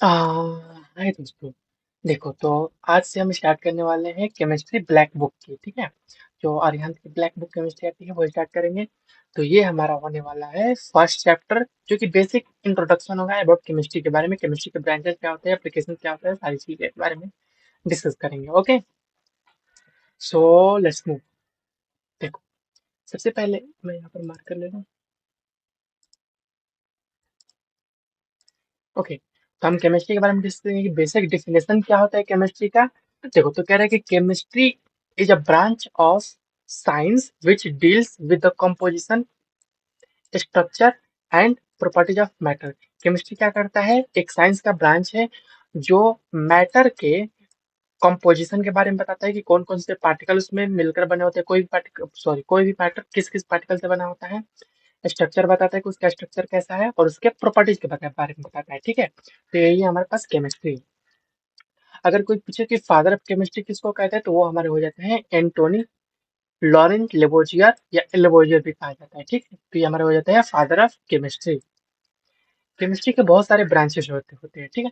हाय दोस्तों। देखो तो आज से हम स्टार्ट करने वाले हैं केमिस्ट्री ब्लैक बुक की। ठीक है, जो अरिहंत की ब्लैक बुक केमिस्ट्री आती है वो स्टार्ट करेंगे। तो ये हमारा होने वाला है फर्स्ट चैप्टर, जो कि बेसिक इंट्रोडक्शन होगा अबाउट केमिस्ट्री के बारे में। केमिस्ट्री के ब्रांचेस क्या होते हैं, एप्लीकेशन क्या होता है, सारी चीजें के बारे में डिस्कस करेंगे। Okay, so let's move. देखो, सबसे पहले मैं यहाँ पर मार्क कर ले रहा हूँ। ओके, तो हम केमिस्ट्री के बारे में डिस्कस करेंगे कि बेसिक डिफिनेशन क्या होता है केमिस्ट्री का। देखो, तो कह रहा है कि chemistry is a branch of science which deals with the composition, structure and properties of matter. Chemistry क्या करता है, एक साइंस का ब्रांच है जो मैटर के कंपोजिशन के बारे में बताता है कि कौन कौन से पार्टिकल उसमें मिलकर बने होते हैं, कोई भी पार्टिकल, सॉरी, कोई भी मैटर किस किस पार्टिकल से बना होता है। स्ट्रक्चर बताता है कि उसका स्ट्रक्चर कैसा है, और उसके प्रॉपर्टीज के बारे में बताता है। ठीक है, तो यही हमारे पास केमिस्ट्री। अगर कोई पूछे कि फादर ऑफ केमिस्ट्री किसको कहते हैं, तो वो हमारे हो जाते हैं एंटोनी लॉरेंट लेबोजियर, या लेबोजियर भी कहा जाता है। ठीक है, तो ये हमारे हो जाते हैं फादर ऑफ केमिस्ट्री। केमिस्ट्री के बहुत सारे ब्रांचेस होते हैं। ठीक है,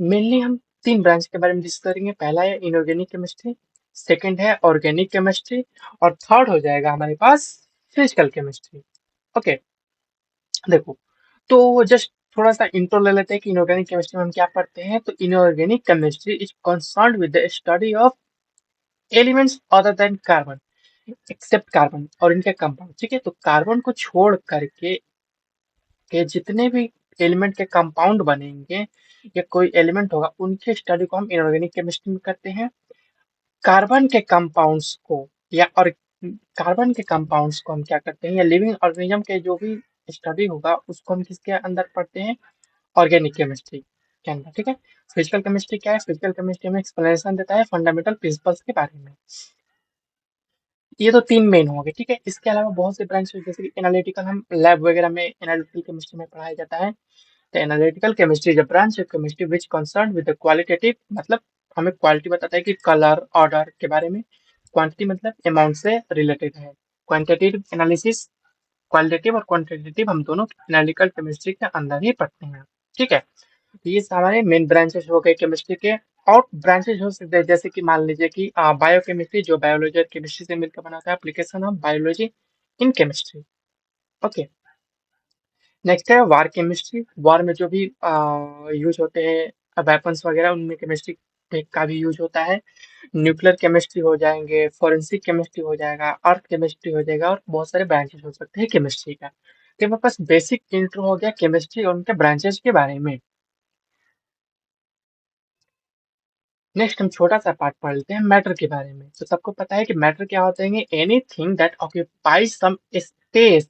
मेनली हम तीन ब्रांच के बारे में डिस्कस करेंगे। पहला है इनऑर्गेनिक केमिस्ट्री, सेकंड है ऑर्गेनिक केमिस्ट्री, और थर्ड हो जाएगा हमारे पास फिजिकल केमिस्ट्री। ओके, देखो, तो जस्ट थोड़ा सा इंट्रो ले लेते हैं कि इनऑर्गेनिक केमिस्ट्री में हम क्या पढ़ते हैं। तो inorganic chemistry is concerned with the study of elements other than carbon, except carbon और इनके कंपाउंड। ठीक है, तो कार्बन को छोड़ करके के जितने भी एलिमेंट के कंपाउंड बनेंगे या कोई एलिमेंट होगा, उनके स्टडी को हम इनऑर्गेनिक केमिस्ट्री में करते हैं। कार्बन के कंपाउंड्स को या और कार्बन के कंपाउंड्स को हम क्या करते हैं, या लिविंग ऑर्गेनिज्म के जो भी स्टडी होगा उसको हम किसके अंदर पढ़ते हैं, ऑर्गेनिक केमिस्ट्री के अंदर। ठीक है, फिजिकल केमिस्ट्री क्या है, फिजिकल केमिस्ट्री में एक्सप्लेनेशन देता है फंडामेंटल प्रिंसिपल्स के बारे में। ये तो तीन मेन हो गए। ठीक है, इसके अलावा बहुत से ब्रांच जैसे कि एनालिटिकल, हम लैब वगैरह में एनालिटिकल केमिस्ट्री में पढ़ाया जाता है। तो analytical chemistry is a branch of chemistry which concern with the qualitative, मतलब हमें क्वालिटी बताता है कि कलर ऑर्डर के बारे में। क्वांटिटी मतलब अमाउंट से रिलेटेड है। क्वांटिटेटिव एनालिसिस, क्वालिटेटिव और क्वांटिटेटिव हम दोनों एनालिटिकल केमिस्ट्री के अंदर ही पढ़ते हैं। ठीक है, तो ये सारे मेन ब्रांचेस हो गए केमिस्ट्री के। और ब्रांचेस हो सकते हैं जैसे कि मान लीजिए कि बायोकेमिस्ट्री, जो बायोलॉजी और केमिस्ट्री से मिलकर बना होता है, application of biology in chemistry. Okay, next है वार केमिस्ट्री। वार में जो भी यूज होते हैं वेपन्स वगैरह, उनमें केमिस्ट्री का भी यूज होता है। न्यूक्लियर केमिस्ट्री हो जाएंगे, फोरेंसिक केमिस्ट्री हो जाएगा, अर्थ केमिस्ट्री हो जाएगा, और बहुत सारे ब्रांचेस हो सकते हैं केमिस्ट्री का। तो मेरे पास बेसिक इंट्रो हो गया केमिस्ट्री और उनके ब्रांचेस के बारे में। नेक्स्ट हम छोटा सा पार्ट पढ़ लेते हैं मैटर के बारे में। तो सबको पता है कि मैटर क्या होते हैं, anything that occupies some space,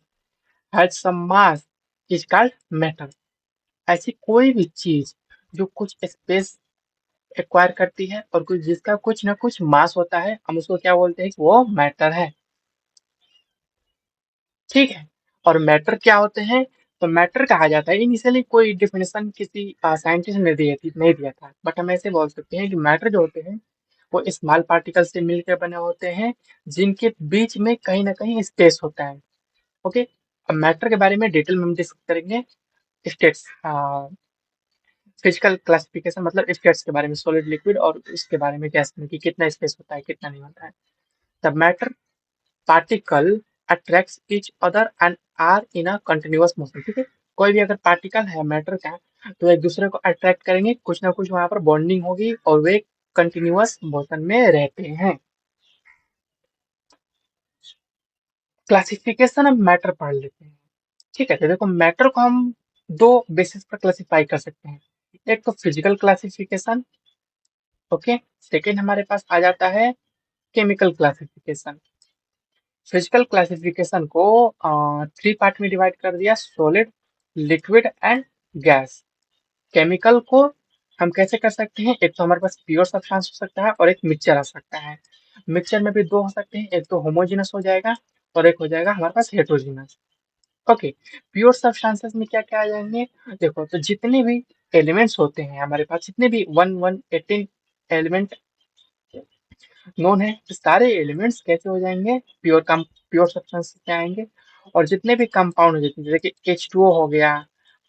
has some mass, is called matter. ऐसी कोई भी चीज जो कुछ स्पेस एक्वायर करती है और कुछ जिसका कुछ ना कुछ मास होता है, हम उसको क्या बोलते हैं कि वो मैटर है। ठीक है, और मैटर क्या होते हैं, तो मैटर कहा जाता है, इनिशियली कोई डिफिनेशन किसी साइंटिस्ट ने नहीं दिया था, बट हम ऐसे बोल सकते हैं कि मैटर जो होते हैं वो स्मॉल पार्टिकल से मिलकर बने होते हैं, जिनके बीच में कहीं ना कहीं स्पेस होता है। ओके, अब मैटर के बारे में डिटेल में हम डिस्कस करेंगे। स्टेट्स, फिजिकल क्लासिफिकेशन मतलब स्टेट्स के बारे में, सॉलिड लिक्विड और इसके बारे में, गैस में कि कितना स्पेस होता है कितना नहीं होता है। The matter particle attracts each other and are in a continuous motion. ठीक है, कोई भी अगर पार्टिकल है मैटर का, तो एक दूसरे को अट्रैक्ट करेंगे, कुछ ना कुछ वहां पर बॉन्डिंग होगी और वे कंटिन्यूअस मोशन में रहते हैं। क्लासिफिकेशन ऑफ मैटर पढ़ लेते हैं। ठीक है, तो देखो मैटर को हम दो बेसिस पर क्लासिफाई कर सकते हैं। एक तो फिजिकल क्लासिफिकेशन, ओके। सेकेंड हमारे पास आ जाता है केमिकल क्लासिफिकेशन। फिजिकल क्लासिफिकेशन को थ्री पार्ट में डिवाइड कर दिया, solid, liquid and gas. Chemical को हम कैसे कर सकते हैं, एक तो हमारे पास प्योर सब्सटेंस हो सकता है और एक मिक्सचर आ सकता है। मिक्सचर में भी दो हो सकते हैं, एक तो होमोजेनस हो जाएगा और एक हो जाएगा हमारे पास हेट्रोजीनस। ओके, प्योर सब्सटेंसेस में क्या क्या आ जाएंगे, देखो, तो जितने भी एलिमेंट्स होते हैं हमारे पास, जितने भी 118 एलिमेंट नोन है, तो सारे एलिमेंट्स कैसे हो जाएंगे, प्योर सब्सटेंस से आएंगे। और जितने भी कंपाउंड हो जाते हैं, जैसे कि H2O हो गया,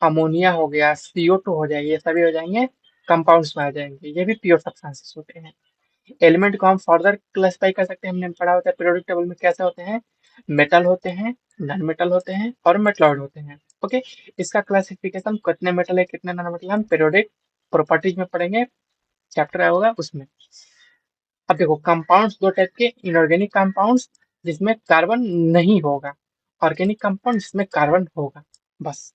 अमोनिया हो गया, CO2 हो जाएगी, ये सभी हो जाएंगे कंपाउंड्स में आ जाएंगे, ये भी प्योर सब्सटेंसेस होते हैं। एलिमेंट को हम फर्दर क्लासिफाई कर सकते हैं, हमने पढ़ा होता है पीरियोडिक टेबल में कैसे होते हैं, मेटल होते हैं, नॉन मेटल होते हैं और मेटलॉइड होते हैं। ओके, इसका क्लासिफिकेशन कितने मेटल है कितने नॉन मेटल हम पीरियोडिक प्रॉपर्टीज में पढ़ेंगे, चैप्टर आया होगा उसमें। अब देखो कंपाउंड्स दो टाइप के, इनऑर्गेनिक कंपाउंड्स जिसमें कार्बन नहीं होगा, ऑर्गेनिक कंपाउंड जिसमें कार्बन होगा। बस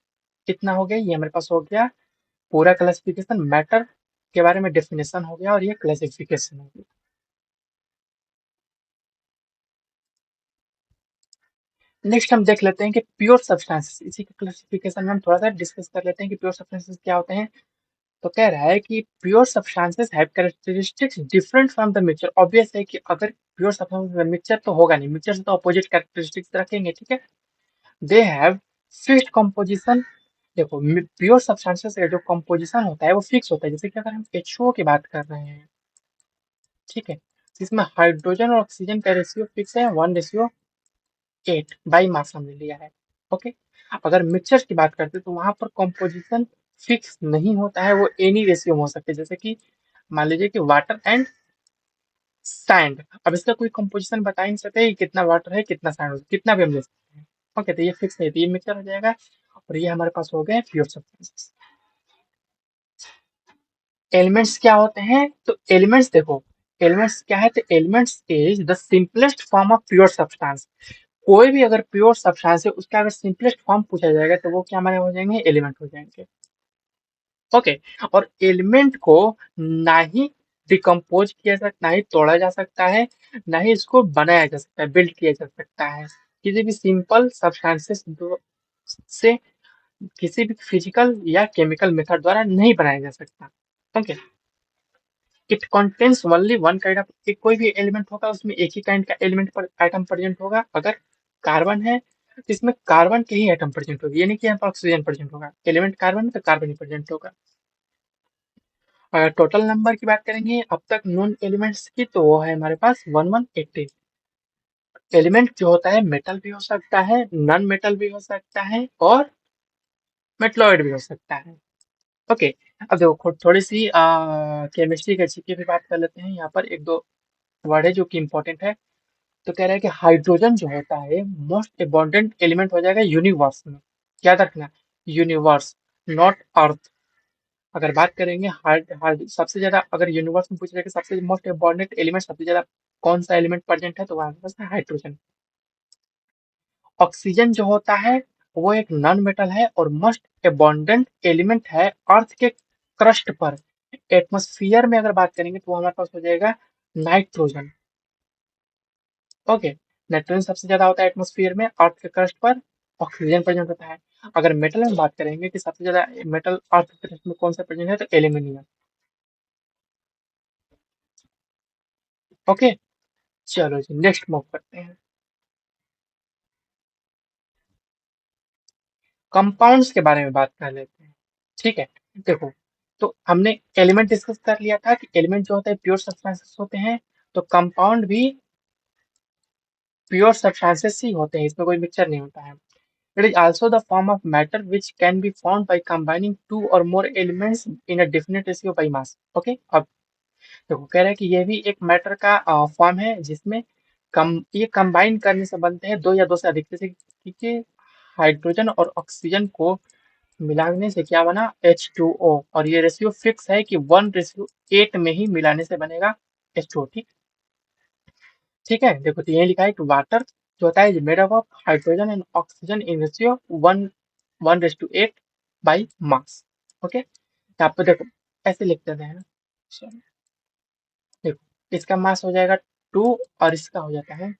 इतना हो गया, ये हमारे पास हो गया पूरा क्लासिफिकेशन, मैटर के बारे में डेफिनेशन हो गया और ये क्लासिफिकेशन हो गया। नेक्स्ट हम देख लेते हैं कि प्योर सब्सटेंसेस, इसी के क्लासिफिकेशन में हम थोड़ा सा डिस्कस कर लेते हैं कि प्योर सब्सटेंसेस क्या होते हैं। तो कह रहा है कि pure substances have characteristics different from the mixture. Obvious है कि अगर प्योर सब्सटेंस मिक्सचर तो होगा नहीं, मिक्सचर से तो अपोजिट कैरेक्टरिस्टिक्स रखेंगे, ठीक है। They have fixed composition. देखो प्योर सब्सटेंसेस का जो कंपोजिशन होता है वो फिक्स होता है, जैसे कि अगर हम H2O की बात कर रहे हैं, ठीक है, जिसमें हाइड्रोजन और ऑक्सीजन का रेशियो फिक्स है 1:8 बाई मास हमने लिया है। ओके, अगर मिक्सचर की बात करते हैं तो वहां पर कंपोजिशन फिक्स नहीं होता है, वो एनी रेशियो में हो सकते हैं, जैसे कि मान लीजिए कि वाटर एंड सैंड। अब इसका कोई कंपोजिशन बता ही नहीं सकते कि कितना वाटर है कितना सैंड है, कितना भी हम ले सकते हैं। ओके, तो ये फिक्स है, तो ये मिक्सचर हो जाएगा और ये हमारे पास हो गए प्योर सब्सटेंसेस। एलिमेंट्स क्या होते हैं, तो एलिमेंट्स देखो, एलिमेंट्स क्या है, तो elements is the simplest form of pure substance. कोई भी अगर प्योर सब्सटेंस है उसका अगर सिंपलेस्ट फॉर्म पूछा जाएगा तो वो क्या हमारे हो जाएंगे, एलिमेंट हो जाएंगे। ओके, और एलिमेंट को ना ही डिकम्पोज किया सकता, ना ही तोड़ा जा सकता है, ना ही इसको बनाया जा सकता है, बिल्ड किया जा सकता है। किसी भी सिंपल सब्सटेंसेस से किसी भी फिजिकल या केमिकल मेथड द्वारा नहीं बनाया जा सकता। Okay, it contains only one kind of, कोई भी एलिमेंट होगा उसमें एक ही काइंड का एलिमेंट पर आइटम प्रेजेंट होगा। अगर कार्बन है तो इसमें कार्बन के ही आइटम प्रेजेंट होगी, यानी कि यहाँ पर ऑक्सीजन प्रेजेंट होगा, एलिमेंट कार्बन है तो कार्बन ही प्रेजेंट होगा। अगर टोटल नंबर की बात करेंगे अब तक नॉन एलिमेंट्स की, तो वो है हमारे पास 1180। एलिमेंट जो होता है मेटल भी हो सकता है, नॉन मेटल भी हो सकता है और मेटलॉइड भी हो सकता है। ओके, अब देखो थोड़ी सी केमिस्ट्री के जीके भी बात कर लेते हैं। यहाँ पर एक दो वर्ड है जो कि इंपॉर्टेंट है। तो कह रहा है कि हाइड्रोजन जो होता है मोस्ट अबंडेंट एलिमेंट हो जाएगा यूनिवर्स में। याद रखना, यूनिवर्स, नॉट अर्थ। अगर बात करेंगे हार्ड हार्ड सबसे ज्यादा, अगर यूनिवर्स में पूछ रहे कि सबसे मोस्ट अबंडेंट एलिमेंट सबसे ज्यादा कौन सा एलिमेंट प्रेजेंट है, तो वहां पास है हाइड्रोजन। ऑक्सीजन जो होता है वो एक नॉन मेटल है और मोस्ट अबंडेंट एलिमेंट है अर्थ के क्रस्ट पर। एटमॉस्फेयर में अगर बात करेंगे तो वो हमारे पास हो जाएगा नाइट्रोजन। ओके, नाइट्रोजन सबसे ज्यादा होता है एटमॉस्फेयर में अर्थ के क्रस्ट पर, ऑक्सीजन प्रेजेंट होता है। अगर मेटल में बात करेंगे कि सबसे ज्यादा मेटल अर्थ के क्रस्ट में कौन सा प्रेजेंट है, तो एल्यूमिनियम। ओके, चलो जी नेक्स्ट मूव करते हैं, कंपाउंड्स के बारे में बात कर लेते हैं। ठीक है, देखो, तो हमने एलिमेंट डिस्कस कर लिया था कि एलिमेंट जो होता है प्योर सब्सटेंसेस होते हैं, तो कंपाउंड भी प्योर सब्सटेंसेस ही होते हैं, इसमें कोई मिक्सचर नहीं होता है। It is also the form of matter which can be found by combining two or more elements in a definite ratio by mass. Okay, अब देखो कह रहा है कि ये भी एक मैटर का फॉर्म है जिसमें कम ये कंबाइन करने से बनते हैं दो या दो से अधिक, जैसे कि हाइड्रोजन और ऑक्सीजन को मिलाने से क्या बना, H2O, और ये रेशियो फिक्स है कि 1:8 में ही मिलाने से बनेगा H2O। ठीक, ठीक है, देखो तो ये लिखा है कि वाटर जो होता है made up of hydrogen and oxygen in ratio 1:8 by mass. Okay, यहाँ पे देखो ऐसे लिख देते हैं ना, Sorry, देखो इसका मास हो जाएगा 2 और इसका हो जाता है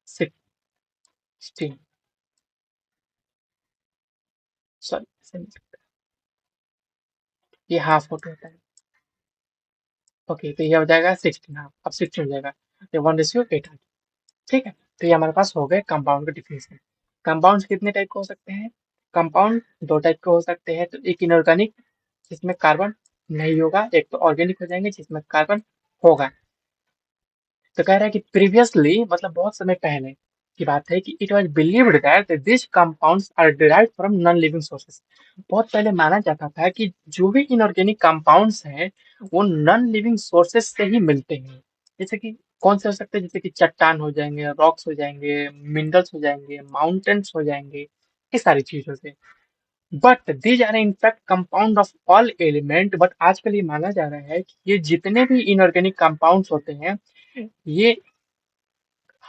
16। सॉरी, ये हाफ होता है। ओके, तो ये हो जाएगा 16 हाफ, अब 16 हो जाएगा, तो 1:8। ठीक है, तो ये हमारे पास हो गए कंपाउंड के डिफिनेशन। कंपाउंड्स कितने टाइप के हो सकते हैं, कंपाउंड दो टाइप के हो सकते हैं, तो एक इनऑर्गेनिक जिसमें कार्बन नहीं होगा, एक तो ऑर्गेनिक हो जाएंगे जिसमें कार्बन होगा। तो कह रहा है कि प्रीवियसली मतलब बहुत समय पहले, की बात है कि it was believed that this compounds are derived from non living sources. बहुत पहले माना जाता था कि जो भी इनऑर्गेनिक कंपाउंड्स हैं वो नॉन लिविंग सोर्सेस से ही मिलते हैं। जैसे कि कौन से हो सकते हैं, जैसे कि चट्टान हो जाएंगे, रॉक्स हो जाएंगे, मिनरल्स हो जाएंगे, माउंटेन्स हो जाएंगे, ये सारी चीजों से। But these are in fact compound of all element. But आजकल ये माना जा रहा है कि ये जितने भी इनऑर्गेनिक कंपाउंड्स होते हैं, ये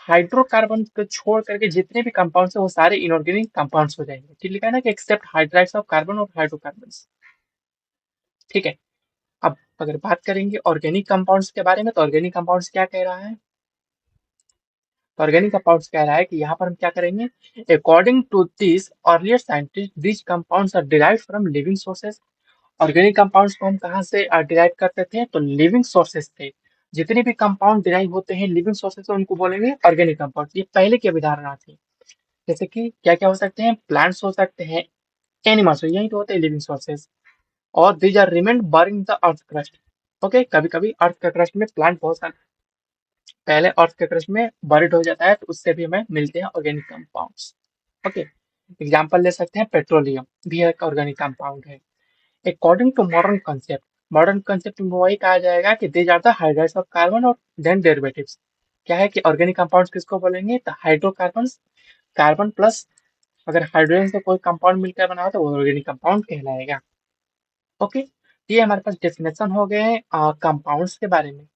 हाइड्रोकार्बन को छोड़ करके जितने भी कंपाउंड्स है वो सारे इनऑर्गेनिक कंपाउंड्स हो जाएंगे। ठीक लिखा है ना कि एक्सेप्ट हाइड्राइड्स ऑफ कार्बन और हाइड्रोकार्बन। ठीक है। अब अगर बात करेंगे ऑर्गेनिक कंपाउंड्स के बारे में, तो ऑर्गेनिक कंपाउंड्स क्या कह रहा है? तो ऑर्गेनिक कंपाउंड्स कह रहा है कि यहाँ पर हम क्या करेंगे, according to this earlier scientist these compounds are derived from living sources. Organic compounds को हम कहाँ से डिराइव करते थे, तो लिविंग सोर्सेज थे। जितने भी कंपाउंड डिराइव होते हैं लिविंग सोर्सेज से उनको बोलेंगे ऑर्गेनिक कंपाउंड। ये पहले की अवधारणा थी। जैसे कि क्या क्या हो सकते हैं, प्लांट्स हो सकते हैं, एनिमल्स हो, यही तो होते हैं लिविंग सोर्सेज। और these are remain burn the earth crust. Okay, कभी कभी अर्थ के क्रस्ट में प्लांट बहुत सारे पहले अर्थ के क्रस्ट में बर्ड हो जाता है, तो उससे भी हमें मिलते हैं ऑर्गेनिक कंपाउंड्स। ओके, एग्जाम्पल ले सकते हैं, पेट्रोलियम भी एक ऑर्गेनिक कंपाउंड है। अकॉर्डिंग टू मॉडर्न कंसेप्ट में वही कहा जाएगा कि these are the hydrides of carbon और देन डेरिवेटिव्स। क्या है कि ऑर्गेनिक कंपाउंड्स किसको बोलेंगे, तो हाइड्रोकार्बन्स, कार्बन प्लस अगर हाइड्रोजन से कोई कंपाउंड मिलकर बना हो तो वो ऑर्गेनिक कंपाउंड कहलाएगा। ओके, ये हमारे पास डेफिनेशन हो गए कंपाउंड्स के बारे में।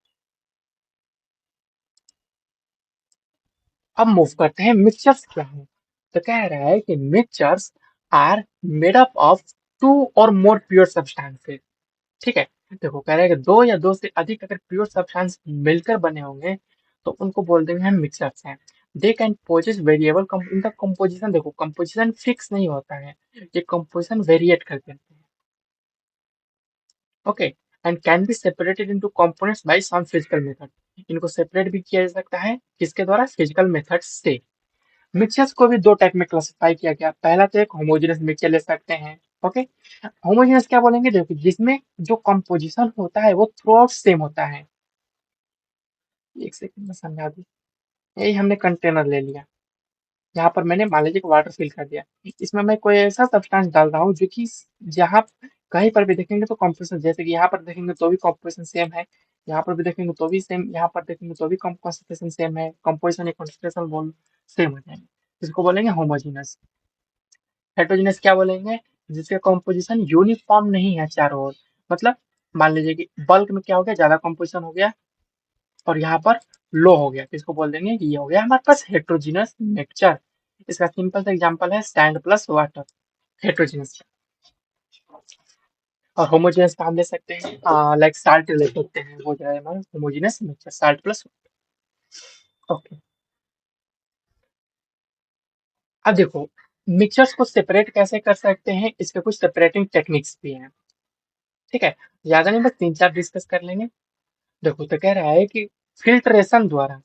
अब मूव करते हैं मिक्सचर्स क्या है। तो कह रहा है कि mixtures are made up of two or more pure substances. ठीक है। देखो कह रहा है कि दो या दो से अधिक अगर प्योर सब्सटेंस मिलकर बने होंगे तो उनको बोल देंगे हम मिक्सचर्स हैं। दे कैन पोजेस वेरिएबल, इनका कंपोजिशन देखो, कंपोजिशन फिक्स नहीं होता है, ये कंपोजिशन वेरिएट करते हैं। Okay, and can be separated into components by some physical method. इनको सेपरेट भी किया जा सकता है, किसके द्वारा, फिजिकल मेथड से। मिक्सचर्स को भी दो टाइप में क्लासिफाई किया गया। पहला तो एक होमोजेनस मिक्सचर ले सकते हैं। ओके, होमोजेनस क्या बोलेंगे, देखो जिसमें जो कंपोजिशन होता है वो थ्रू आउट सेम होता है। एक सेकंड में समझा दूं। यही हमने कंटेनर ले लिया, यहाँ पर मैंने मान लीजिए वाटर फिल कर दिया, इसमें मैं कोई ऐसा सब्सटेंस डाल रहा हूँ जो कि जहाँ कहीं पर भी देखेंगे तो कॉम्पोजिशन, जैसे कि यहाँ पर देखेंगे तो भी कॉम्पोजिशन सेम है, यहाँ पर भी देखेंगे तो भी सेम, यहाँ पर देखेंगे तो भी कॉन्सेंट्रेशन सेम है, कॉम्पोजिशन या कॉन्सेंट्रेशन बोल सेम हो जाएंगे, इसको बोलेंगे होमोजीनस। हेटेरोजीनस क्या बोलेंगे, जिसका कॉम्पोजिशन यूनिफॉर्म नहीं है चारों ओर। मतलब मान लीजिए कि बल्क में क्या हो गया, ज्यादा कॉम्पोजिशन हो गया और यहाँ पर लो हो गया, तो इसको बोल देंगे कि ये हो गया हमारे पास हेट्रोजीनस मिक्सचर। इसका सिंपल सा एग्जांपल है सैंड प्लस वाटर, हेट्रोजीनस। और होमोजेनस का हम ले सकते हैं लाइक साल्ट ले सकते हैं, हो जाए हमारा homogeneous mixture salt plus. Okay, अब देखो मिक्सचर्स को सेपरेट कैसे कर सकते हैं, इसके कुछ सेपरेटिंग टेक्निक्स भी हैं। ठीक है, ज्यादा नहीं, बस तीन चार डिस्कस कर लेंगे। देखो तो कह रहा है कि फिल्ट्रेशन द्वारा,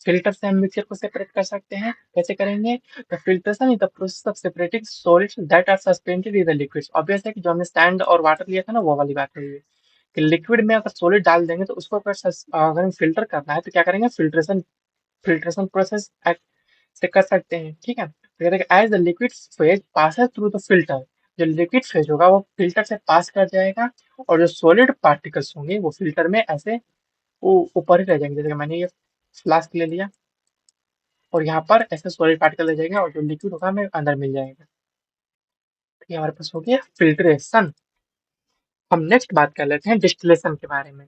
फिल्टर से हम मिक्सचर को सेपरेट कर सकते हैं। कैसे करेंगे, the filtration is the process of separating solids that are suspended in the liquids. Obvious है कि जो हमने सैंड और वाटर लिया था ना, वो वाली बात है ये, कि लिक्विड में अगर सॉलिड डाल देंगे तो उसको अगर हम फिल्टर करना है तो क्या करेंगे, फिल्ट्रेशन फिल्ट्रेशन प्रोसेस से कर सकते हैं। ठीक है, तो कहते हैं as the liquid phase passes through the filter, जो लिक्विड फेज होगा वो फिल्टर से पास कर जाएगा और जो सॉलिड पार्टिकल्स होंगे वो फिल्टर में ऐसे वो ऊपर ही रह जाएंगे। जैसे कि मैंने ये फ्लास्क ले लिया और यहाँ पर ऐसे सॉलिड पार्टिकल रह जाएगा और जो लिक्विड होगा हमें अंदर मिल जाएगा। तो ये हमारे पास हो गया फिल्ट्रेशन। हम नेक्स्ट बात कर लेते हैं डिस्टिलेशन के बारे में।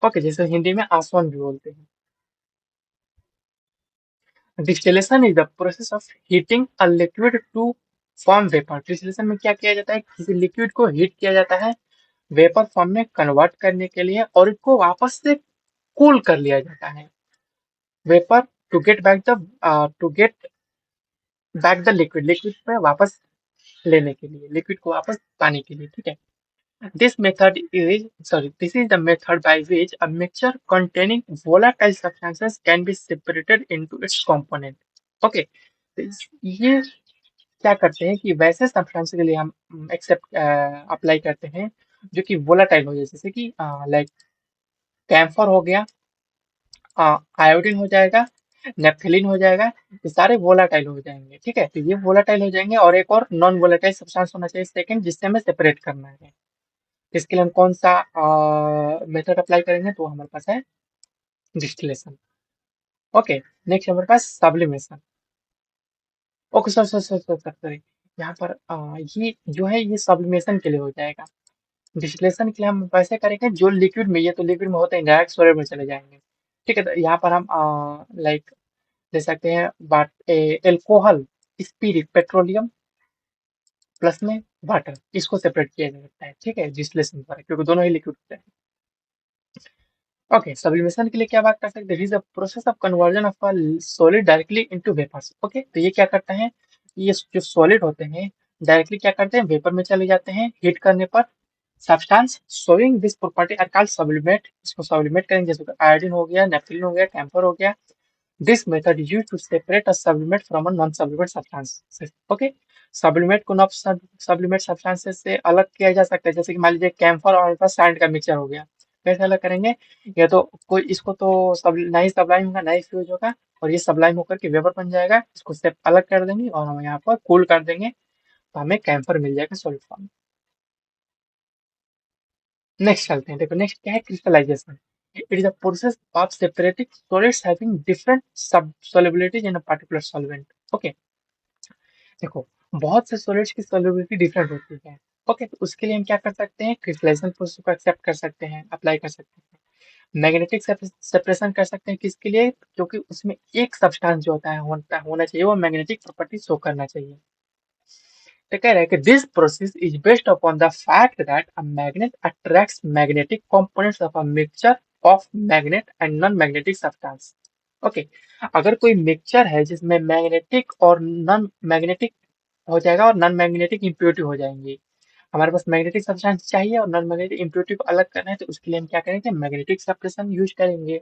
ओके, जैसे हिंदी में आसवन भी बोलते हैं। Distillation is the process of heating a liquid to form vapour. Distillation में क्या किया जाता है, किसी लिक्विड को हीट किया जाता है वेपर फॉर्म में कन्वर्ट करने के लिए और इसको वापस से कूल कर लिया जाता है vapour to get back the liquid, liquid में वापस लेने के लिए, लिक्विड को वापस पाने के लिए। ठीक है, this is the method by which a mixture containing volatile substances can be separated into its component. Okay, तो ये क्या करते हैं कि वैसे सब्सटेंस के लिए हम एक्सेप्ट अप्लाई करते हैं जो कि वोलाटाइल हो जाए, जैसे कि लाइक कैम्फर हो गया, आयोडीन हो जाएगा, नेप्थलीन हो जाएगा। ये सारे वोलाटाइल हो जाएंगे, ठीक है। तो ये वोलाटाइल हो जाएंगे और एक और नॉन वोलाटाइल सब्सटेंस होना चाहिए सेकंड, जिससे हमें सेपरेट करना है। इसके लिए हम कौन सा मेथड अप्लाई करेंगे, तो हमारे पास है डिस्टिलेशन। ओके, नेक्स्ट हमारे पास sublimation. Okay sir sir sir sir sir sorry, यहाँ पर ये जो है ये सब्लिमेशन के लिए हो जाएगा। डिस्टिलेशन के लिए हम वैसे करेंगे जो लिक्विड में, ये तो लिक्विड में होते हैं, डायरेक्ट सॉलिड में चले जाएंगे। ठीक है, तो यहाँ पर हम लाइक ले सकते हैं बाट एल्कोहल, स्पिरिट, पेट्रोलियम प्लस में वाटर, इसको सेपरेट किया जा सकता है, ठीक है, डिस्टिलेशन पर, क्योंकि दोनों ही लिक्विड होते हैं। ओके, सब्लिमेशन के लिए क्या बात कर सकते हैं, is the process of conversion of a solid directly into vapours. Okay, तो ये क्या करते हैं, ये जो सॉलिड होते हैं डायरेक्टली क्या करते हैं, वेपर में चले जाते हैं हीट करने पर। Substance showing this property are called sublimate, इसको सब्लिमेट करेंगे, जैसे आयोडीन हो गया, नेफ्थलीन हो गया, कैम्फर हो गया। This method is used to separate a sublimate from a non sublimate substance. Okay, sublimate को नॉन सब्लिमेट सब्सटेंसेस से अलग किया जा सकता है, जैसे कि मान लीजिए कैम्फर और अल्फा सैंड का मिक्सचर हो गया, कैसे अलग करेंगे, या तो कोई इसको तो सब ना ही सब्लाइम होगा ना ही फ्यूज होगा, और ये सब्लाइम होकर के वेपर बन जाएगा, इसको सेप अलग कर देंगे और हम यहाँ पर कूल कर देंगे, तो हमें कैम्फर मिल जाएगा सॉलिड फॉर्म। नेक्स्ट चलते हैं, देखो नेक्स्ट क्या है, crystallization. It is a process of separating solids having different सब solubilities in a particular solvent। Okay, देखो बहुत से सॉलिड्स की solubility डिफरेंट होती है। ओके, तो उसके लिए हम क्या कर सकते हैं, क्रिस्टलाइजेशन प्रोसेस को एक्सेप्ट कर सकते हैं, अप्लाई कर सकते हैं। मैग्नेटिक सेपरेशन कर सकते हैं, किसके लिए, क्योंकि उसमें एक सब्सटेंस जो होता है होना चाहिए, वो मैग्नेटिक प्रॉपर्टी शो करना चाहिए। तो कह रहा है कि this process is based upon the fact that a magnet attracts magnetic components of a mixture of magnet and non magnetic substance. Okay, अगर कोई मिक्सचर है जिसमें मैग्नेटिक और नॉन मैग्नेटिक हो जाएगा और नॉन मैग्नेटिक इम्प्योरिटी हो जाएंगी, हमारे पास मैग्नेटिक सब्सटेंस चाहिए और नॉन मैग्नेटिक इम्प्योरिटी को अलग करना है, तो उसके लिए हम क्या करेंगे, मैग्नेटिक सेपरेशन यूज करेंगे।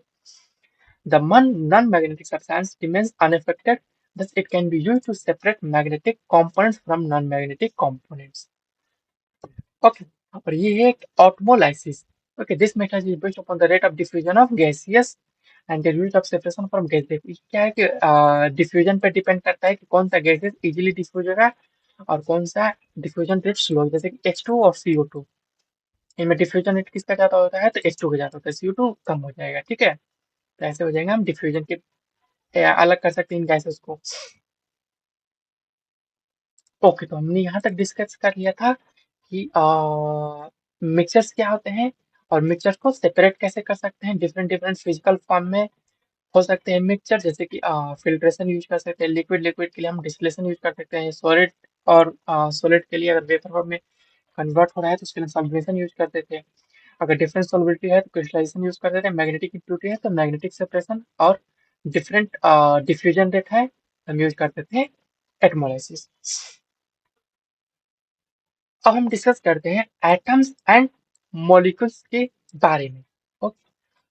The non-magnetic substance remains unaffected, thus it can be used to separate magnetic components from non-magnetic components. Okay, और ये है osmolysis. Okay, this method is based upon the rate of diffusion of gaseous and the rate of separation from gases. ये क्या है कि diffusion पे depend करता है कि कौन सा गैसेस इजीली डिफ्यूज होगा और कौन सा डिफ्यूजन रेट स्लो, जैसे कि H2 और CO2। इनमें डिफ्यूजन रेट किसका ज्यादा होता है, तो H2 का ज्यादा होता है, CO2 कम हो जाएगा, ठीक है। तो ऐसे हो जाएंगे हम डिफ्यूजन के अलग कर सकते हैं इन गैसेस को। ओके, तो हमने यहाँ तक डिस्कस कर लिया था कि मिक्सचर्स क्या होते हैं और मिक्सचर्स को सेपरेट कैसे कर सकते हैं, डिफरेंट डिफरेंट फिजिकल फॉर्म में हो सकते हैं मिक्सचर, जैसे कि फिल्ट्रेशन यूज कर सकते हैं, लिक्विड लिक्विड के लिए हम डिस्टिलेशन यूज कर सकते हैं, सॉलिड और सॉलिड के लिए अगर वेपर फॉर्म में कन्वर्ट हो रहा है तो उसके लिए सब्लिमेशन यूज करते थे। अगर डिफरेंट सॉल्युबिलिटी है तो क्रिस्टलाइजेशन यूज करते थे, मैग्नेटिक इम्प्योरिटी है तो मैग्नेटिक सेपरेशन, और डिफरेंट डिफ्यूजन रेट है हम यूज करते थे एटमोलाइसिस। अब हम डिस्कस करते हैं एटम्स एंड मॉलिक्यूल्स के बारे में। ओके,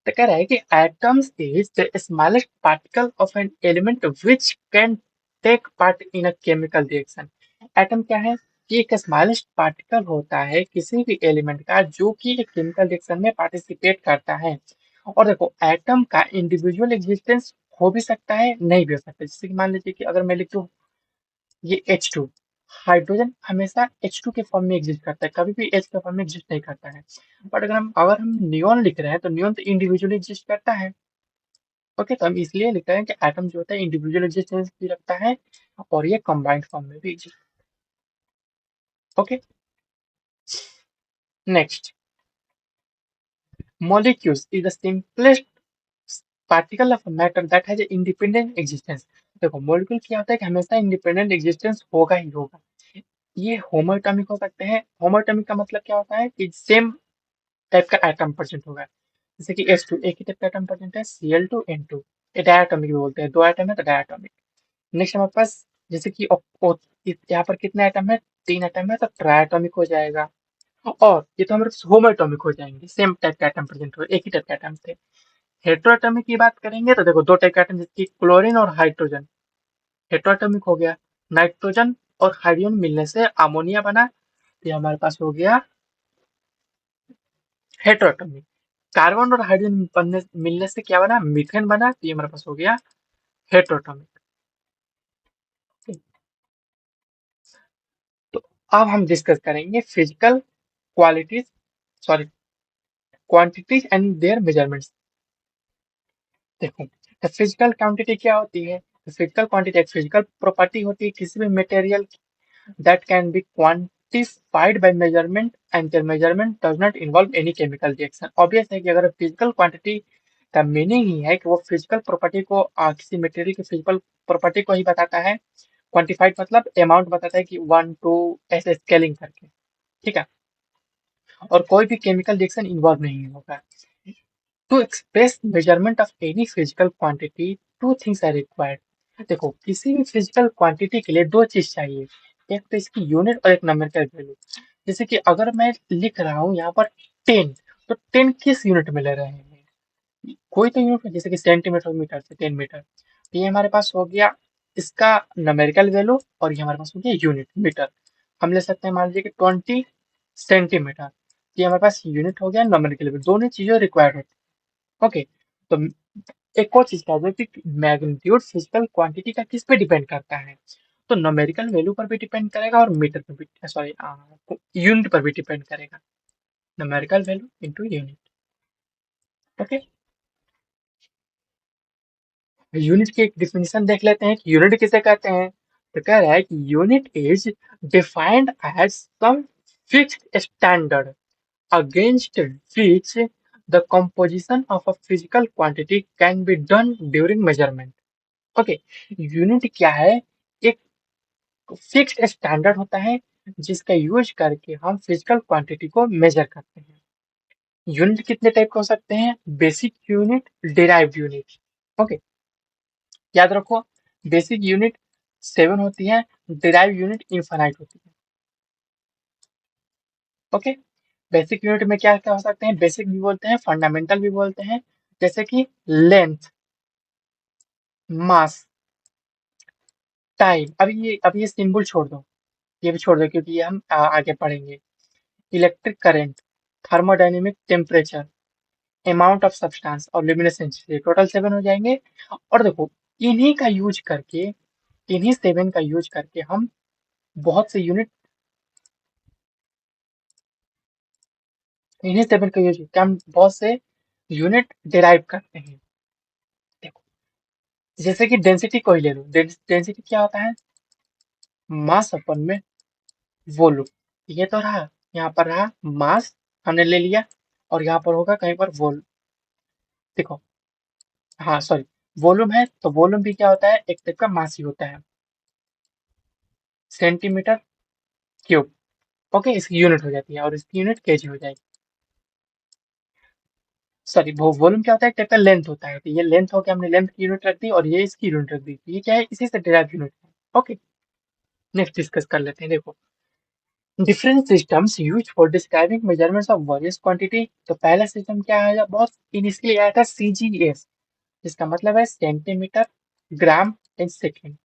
तो कह रहा है कि atoms is the smallest particle of an element which can take part in a chemical reaction. Atom क्या है, ये एक स्मॉलेस्ट पार्टिकल होता है किसी भी एलिमेंट का जो कि एक केमिकल रिएक्शन में पार्टिसिपेट करता है। और देखो एटम का इंडिविजुअल एग्जिस्टेंस हो भी सकता है, नहीं भी हो सकता, जैसे कि मान लीजिए कि अगर मैं लिख दूं ये H2, हाइड्रोजन हमेशा H2 के फॉर्म में एग्जिस्ट करता है, कभी भी H के फॉर्म में एग्जिस्ट नहीं करता है। बट अगर हम नियॉन लिख रहे हैं तो नियॉन तो इंडिविजुअली एग्जिस्ट करता है। ओके, तो हम इसलिए लिख रहे हैं कि एटम जो होता है इंडिविजुअल एग्जिस्टेंस भी रखता है और ये कंबाइंड फॉर्म में भी exist. Okay, next, molecules is the simplest particle of matter that has independent existence. देखो मॉलिक्यूल क्या होता है कि हमेशा इंडिपेंडेंट एग्जिस्टेंस होगा ही होगा। ये होमोएटॉमिक हो सकते हैं। होमोएटॉमिक का मतलब क्या होता है कि सेम टाइप का एटम प्रेजेंट होगा, जैसे कि H2 एक ही टाइप का एटम प्रेजेंट है, Cl2N2, ये डायटोमिक भी बोलते हैं, दो एटम है तो डायटोमिक। नेक्स्ट हमारे पास जैसे कि यहाँ पर कितने एटम है, तीन एटम है तो ट्राइएटॉमिक हो जाएगा। और ये तो हमारे पास होमोएटॉमिक हो जाएंगे, सेम टाइप का एटम प्रेजेंट हो, एक ही टाइप का एटम थे। हेट्रोएटॉमिक की बात करेंगे तो देखो दो टाइप का एटम, जैसे कि क्लोरीन और हाइड्रोजन, हेट्रोएटॉमिक हो गया। नाइट्रोजन और हाइड्रोजन मिलने से अमोनिया बना, तो ये हमारे पास हो गया हेट्रोएटॉमिक। कार्बन और हाइड्रोजन बनने मिलने से क्या बना, मीथेन बना, तो ये हमारे पास हो गया हेटेरोटॉमिक। तो अब हम डिस्कस करेंगे physical qualities, sorry, quantities and their measurements. देखो, तो फिजिकल क्वांटिटी क्या होती है? फिजिकल क्वांटिटी एक फिजिकल प्रॉपर्टी होती है किसी भी material that can be quantified by measurement and the measurement does not involve any chemical reaction। Obvious है कि अगर फिजिकल क्वांटिटी का मीनिंग ही है कि वो फिजिकल प्रॉपर्टी को किसी मटेरियल की फिजिकल प्रॉपर्टी को ही बताता है। क्वांटिफाइड मतलब अमाउंट बताता है कि 1 2 ऐसे स्केलिंग करके, ठीक है, और कोई भी केमिकल रिएक्शन इन्वॉल्व नहीं होगा। To express measurement of any physical quantity, two things are required. देखो, किसी भी फिजिकल क्वांटिटी के लिए दो चीज चाहिए, एक तो इसकी यूनिट और एक नंबरिकल वैल्यू। जैसे कि अगर मैं लिख रहा हूँ यहाँ पर 10, तो 10 किस यूनिट में ले रहे हैं? कोई तो यूनिट है, जैसे कि सेंटीमीटर मीटर से 10 मीटर, तो ये हमारे पास हो गया इसका नंबरिकल वैल्यू, और ये हमारे पास हो गया यूनिट मीटर। हम ले सकते हैं मान लीजिए कि 20 सेंटीमीटर, ये हमारे पास यूनिट हो गया, नंबरिकल वैल्यू, दोनों चीजें रिक्वायर्ड होती है। ओके, तो एक और चीज कह दो कि मैग्नीट्यूड फिजिकल क्वांटिटी का किस पे डिपेंड करता है? तो न्यूमेरिकल वैल्यू पर भी डिपेंड करेगा और मीटर पर भी, सॉरी, यूनिट पर भी डिपेंड करेगा। Numerical value into unit. Okay, unit की एक डिफिनेशन देख लेते हैं कि यूनिट किसे कहते हैं। तो कह रहा है कि unit is defined as some fixed standard against which the composition of a physical quantity can be done during measurement। Okay, unit क्या है? एक फिक्स्ड स्टैंडर्ड होता है जिसका यूज करके हम फिजिकल क्वांटिटी को मेजर करते हैं। यूनिट कितने टाइप के हो सकते हैं? Basic unit, derived unit. Okay, याद रखो, बेसिक यूनिट 7 होती है, डिराइव यूनिट इनफाइनाइट होती है। ओके, बेसिक यूनिट में क्या क्या हो सकते हैं? बेसिक भी बोलते हैं, फंडामेंटल भी बोलते हैं, जैसे कि लेंथ, मास, टाइम। अब ये सिंबल छोड़ दो, ये भी छोड़ दो क्योंकि ये हम आगे पढ़ेंगे। Electric current, thermodynamic, temperature, amount of substance और ल्यूमिनेसेंस, ये टोटल 7 हो जाएंगे। और देखो, इन्हीं का यूज करके, इन्हीं 7 का यूज करके हम बहुत से यूनिट, इन्हीं 7 का यूज करके हम बहुत से यूनिट डिराइव करते हैं। देखो, जैसे कि डेंसिटी को ही ले लो। डेंसिटी क्या होता है? मास अपन में वॉल्यूम। ये तो रहा, यहाँ पर रहा मास, हमने ले लिया, और यहाँ पर होगा कहीं पर वॉल्यूम। देखो, हाँ सॉरी, वॉल्यूम है तो वॉल्यूम भी क्या होता है? एक टाइप का मास ही होता है, सेंटीमीटर क्यूब। ओके, इसकी यूनिट हो जाती है और इसकी यूनिट केजी हो जाएगी। सॉरी, वो वॉल्यूम क्या होता है? एक टाइप का लेंथ होता है, तो ये लेंथ हो गया, हमने लेंथ की यूनिट रख दी और ये इसकी यूनिट रख दी, तो ये क्या है? इसी से डिराइव यूनिट है। ओके, नेक्स्ट डिस्कस कर लेते हैं। देखो, different systems use for describing measurements of various quantity. तो पहला सिस्टम क्या आया? बहुत इनिशियली आया था सीजीएस, जिसका मतलब है सेंटीमीटर, ग्राम एंड सेकेंड।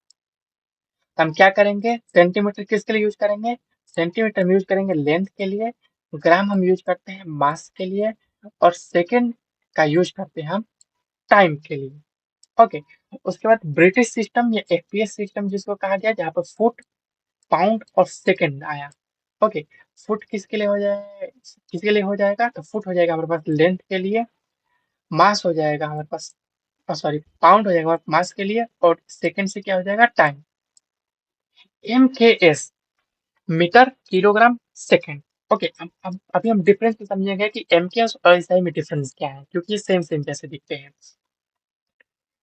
हम क्या करेंगे? सेंटीमीटर किसके लिए यूज करेंगे? सेंटीमीटर में यूज करेंगे लेंथ के लिए, ग्राम हम यूज करते हैं मास के लिए, और सेकेंड का यूज करते हैं हम टाइम के लिए। ओके, उसके बाद ब्रिटिश सिस्टम या एफपीएस सिस्टम जिसको कहा गया, जहाँ पर फुट, पाउंड और सेकेंड आया। ओके, फुट किसके लिए हो जाए, किसके लिए हो जाएगा? तो फुट हो जाएगा हमारे पास लेंथ के लिए, मास हो जाएगा हमारे पास, सॉरी, पाउंड हो जाएगा हमारे पास मास के लिए, और सेकेंड से क्या हो जाएगा? Time. M K S, metre, kilogram, second. Okay, अब अभी हम डिफरेंस समझेंगे कि एम के एस और एसआई में डिफरेंस क्या है, क्योंकि ये सेम सेम जैसे दिखते हैं।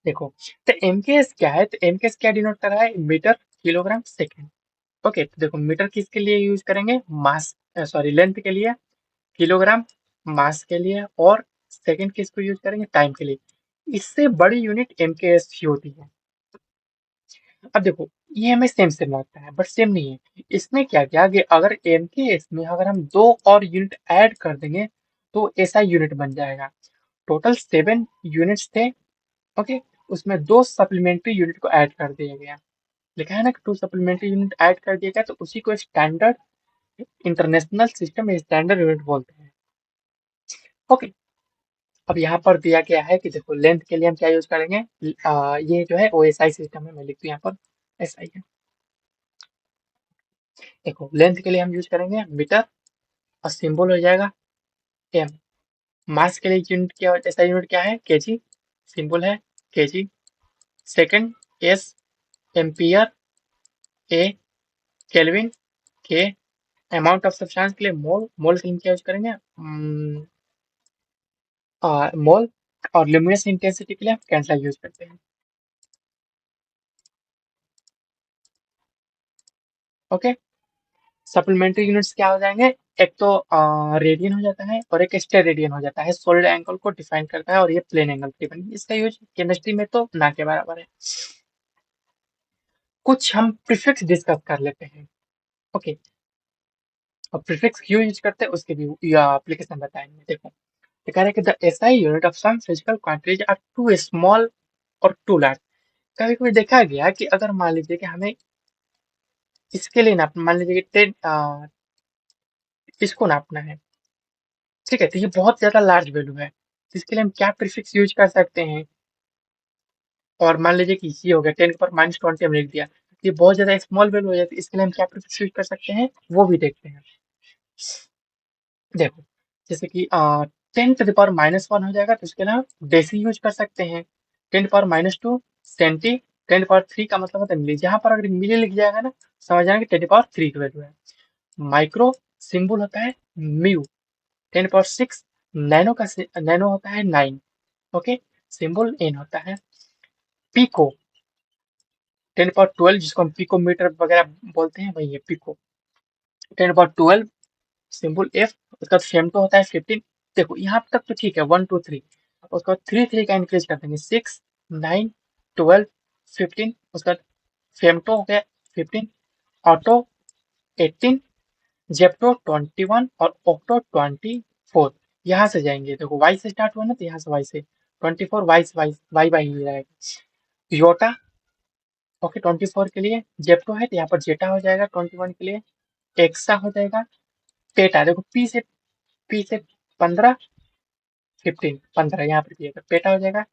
देखो, तो एम के एस क्या है? तो एम के एस क्या डिनोट कर रहा है? Metre, kilogram, second. ओके, तो देखो, मीटर किसके लिए यूज करेंगे? मास, सॉरी, लेंथ के लिए, किलोग्राम मास के लिए, और सेकेंड किसको यूज करेंगे? टाइम के लिए। इससे बड़ी यूनिट एम के एस ही होती है। अब देखो, ये हमें सेम सेम लगता है बट सेम नहीं है। इसमें क्या क्या कि अगर एम के एस में अगर हम दो और यूनिट ऐड कर देंगे तो ऐसा यूनिट बन जाएगा। टोटल 7 यूनिट्स थे। ओके, उसमें दो सप्लीमेंट्री यूनिट को ऐड कर दिया गया। लिखा है ना कि 2 सप्लीमेंट्री यूनिट ऐड कर दिया गया, तो उसी को standard international system standard unit बोलते हैं। ओके, अब यहाँ पर दिया गया है कि देखो लेंथ के लिए हम क्या यूज करेंगे। ये जो है OSI सिस्टम है, मैं लिखती हूँ यहाँ पर SI है। देखो लेंथ के लिए हम यूज करेंगे मीटर और सिंबल हो जाएगा एम। मास के लिए यूनिट क्या, ऐसा यूनिट क्या है, केजी, सिंबल है केजी। सेकंड एस, एम्पियर, ए, केल्विन, के। अमाउंट ऑफ सब्सटेंस के लिए मोल, मोल के लिए क्या यूज करेंगे, मोल। और ल्यूमिनस इंटेंसिटी के लिए हम कैंसला यूज करते हैं। ओके, सप्लीमेंट्री यूनिट्स क्या हो जाएंगे, एक तो रेडियन हो जाता है और एक स्टेरेडियन रेडियन हो जाता है। सॉलिड एंगल को डिफाइन करता है और ये प्लेन एंगल की बनी, इसका यूज केमिस्ट्री में तो ना के बराबर है। कुछ हम प्रीफिक्स डिस्कस कर लेते हैं। ओके, और प्रीफिक्स क्यों यूज करते हैं उसके भी एप्लीकेशन बताएंगे। देखो ये कह रहे हैं कि the SI unit of some physical quantities are too small और टू लार्ज। कभी कभी देखा गया कि अगर मान लीजिए कि हमें इसके लिए नापना, मान लीजिए कि 10 इसको नापना है, ठीक है, तो ये बहुत ज्यादा लार्ज वैल्यू है, तो इसके लिए हम क्या प्रीफिक्स यूज कर सकते हैं। और मान लीजिए कि ये हो गया 10⁻20 हम लिख दिया, ये बहुत ज्यादा स्मॉल वैल्यू हो जाती है, इसके लिए हम क्या प्रीफिक्स यूज कर सकते हैं वो भी देखते हैं। देखो जैसे कि 10⁻⁻1 हो जाएगा तो इसके लिए हम डेसी यूज कर सकते हैं। 10⁻2 सेंटी। 10⁻3 का मतलब होता है मिली, जहां पर अगर मिली लिख जाएगा ना समझ जाएंगे 10⁻3 की वैल्यू है। माइक्रो सिंबल होता है म्यू। 10⁻6 नैनो का नैनो होता है 9। ओके, सिंबल एन होता है। पिको 10⁻12 जिसको हम पिकोमीटर वगैरह बोलते हैं वही है पिको। 10⁻12 symbol F. उसका फेमटो होता है 15। देखो यहाँ तक तो ठीक है 1 2 3, उसका 3 3 का इंक्रीज कर देंगे 6 9 12 15। उसका फेमटो हो गया 15, ऑटो 18, जेप्टो 21 और ऑक्टो 24। यहाँ से जाएंगे, देखो वाई से स्टार्ट हुआ ना तो यहाँ से वाई से 24, वाई वाई वाई वाई ही जाएगा। योटा ओके 24 के लिए, जेप्टो है तो यहाँ पर जेटा हो जाएगा 21 के लिए। एक्सा हो जाएगा। पेटा देखो पी से 15, 15 यहाँ पर भी पेटा हो जाएगा।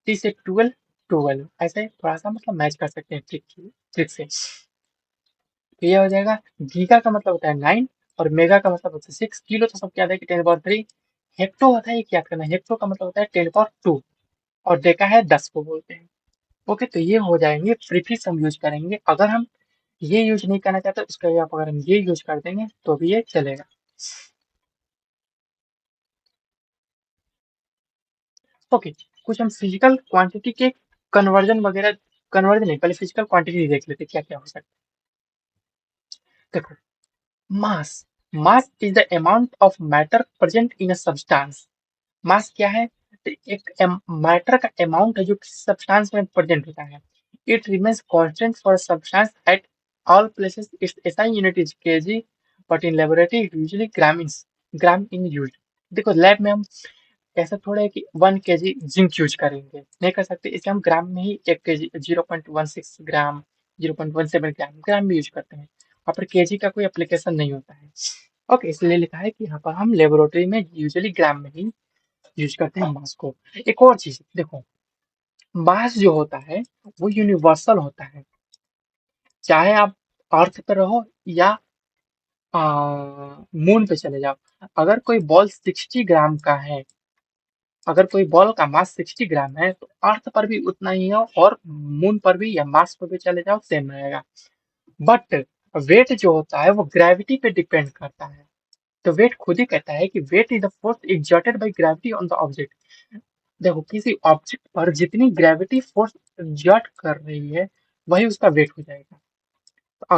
टी से 12, 12 ऐसे थोड़ा सा मतलब मैच कर सकते हैं ट्रिक से। तो ये हो जाएगा। गीगा का मतलब होता है 9 और मेगा का मतलब होता है 6। किलो तो सबको याद है कि 10⁻3। हेक्टो होता है, ये क्या करना है, हेक्टो का मतलब होता है 10⁻2 और डेका है 10 को बोलते हैं। ओके, तो ये हो जाएंगे प्रीफिक्स हम यूज करेंगे। अगर हम ये यूज नहीं करना चाहते उसका जगह अगर हम ये यूज कर देंगे तो भी ये चलेगा। ओके, कुछ हम फिजिकल क्वांटिटी के कन्वर्जन वगैरह, कन्वर्जन नहीं पहले फिजिकल क्वांटिटी देख लेते क्या क्या हो सकता है। देखो mass, mass is the amount of matter present in a substance. Mass क्या है, तो एक मैटर का अमाउंट है जो सब्सटेंस में प्रेजेंट होता है। It remains constant for substance at all places. It's SI unit is KG, but in laboratory usually gram in use. देखो लैब में हम ऐसा थोड़ा है कि 1 kg जिंक यूज करेंगे, नहीं कर सकते, इसलिए हम ग्राम में ही 1 kg, 0.16 ग्राम, 0.17 ग्राम, ग्राम में यूज करते हैं। वहाँ पर केजी का कोई एप्लीकेशन नहीं होता है। ओके, इसलिए लिखा है कि यहाँ पर हम लेबोरेटरी में यूजुअली ग्राम में ही यूज करते हैं मास को। एक और चीज देखो, मास जो होता है वो यूनिवर्सल होता है, चाहे आप अर्थ पे रहो या मून पे चले जाओ। अगर कोई बॉल 60 ग्राम का है, अगर कोई बॉल का मास 60 ग्राम है तो अर्थ पर भी उतना ही है और मून पर भी या मार्स पर भी चले जाओ सेम रहेगा। बट वेट जो होता है वो ग्रेविटी पे डिपेंड करता है। तो वेट खुद ही कहता है कि weight is the force exerted by gravity on the object. देखो किसी ऑब्जेक्ट पर जितनी ग्रेविटी फोर्स एक्सर्ट कर रही है वही उसका वेट हो जाएगा। तो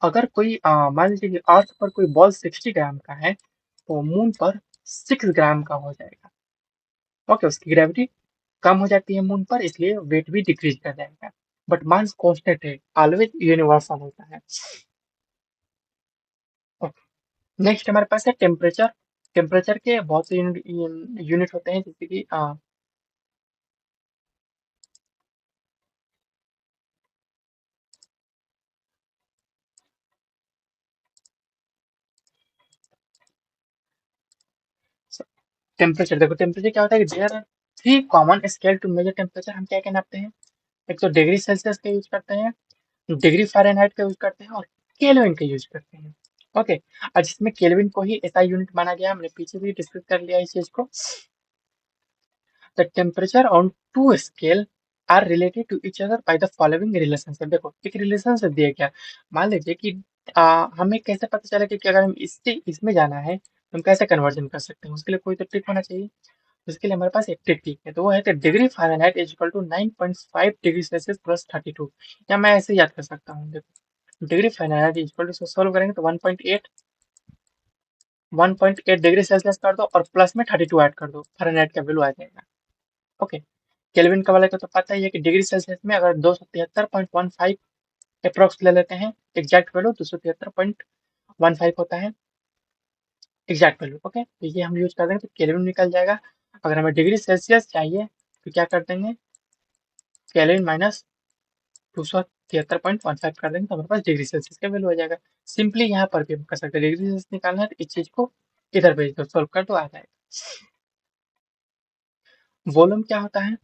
अगर कोई मान लीजिए कि अर्थ पर कोई बॉल 60 ग्राम का है तो मून पर 6 ग्राम का हो जाएगा। ओके, उसकी ग्रेविटी कम हो जाती है मून पर, इसलिए वेट भी डिक्रीज कर जाएगा। बट मास कांस्टेंट है, ऑलवेज यूनिवर्सल होता है। नेक्स्ट हमारे पास है टेम्परेचर। टेम्परेचर के बहुत से यूनिट होते हैं जैसे कि टेम्परेचर देखो, टेम्परेचर क्या होता है कि there are three common scale to measure temperature. हम क्या क्या नापते हैं? एक तो डिग्री सेल्सियस का यूज करते हैं, डिग्री फ़ारेनहाइट का यूज करते हैं, और केल्विन का यूज करते हैं। ओके, और जिसमें केल्विन को ही एसआई यूनिट माना गया, हमने पीछे भी डिस्कस कर लिया इस चीज को। The temperature on two scale are related to each other by the following relationship. देखो एक रिलेशनशिप दिया गया, मान लीजिए कि हमें कैसे पता चला कि अगर हम इससे इसमें जाना है तो हम कैसे कन्वर्जन कर सकते हैं, उसके लिए कोई तो ट्रिक होना चाहिए। उसके लिए हमारे पास एक ट्रिक है, तो वो है कि degree Fahrenheit is equal to 9.5 degree Celsius plus 32। या मैं ऐसे याद कर सकता हूँ, देखो degree Fahrenheit is equal to, solve करेंगे तो 1.8 डिग्री सेल्सियस कर दो और प्लस में 32 ऐड कर दो, फ़ारेनहाइट का वैल्यू आ जाएगा। ओके, केल्विन का वाले को तो पता ही है कि डिग्री सेल्सियस में अगर 273.15 अप्रोक्स ले लेते हैं, एग्जैक्ट वैल्यू 273.15 होता है एग्जैक्ट वैल्यू। ओके, तो ये हम यूज कर देंगे तो केल्विन निकल जाएगा। अगर हमें डिग्री सेल्सियस चाहिए तो क्या कर देंगे, केल्विन माइनस 273.15 कर देंगे तो हमारे पास डिग्री सेल्सियस का वैल्यू आ जाएगा। सिंपली यहाँ पर भी हम कर सकते हैं, डिग्री सेल्सियस निकालना है तो इस चीज को इधर भेज दो, सोल्व कर दो, आ जाएगा। वॉल्यूम क्या होता है?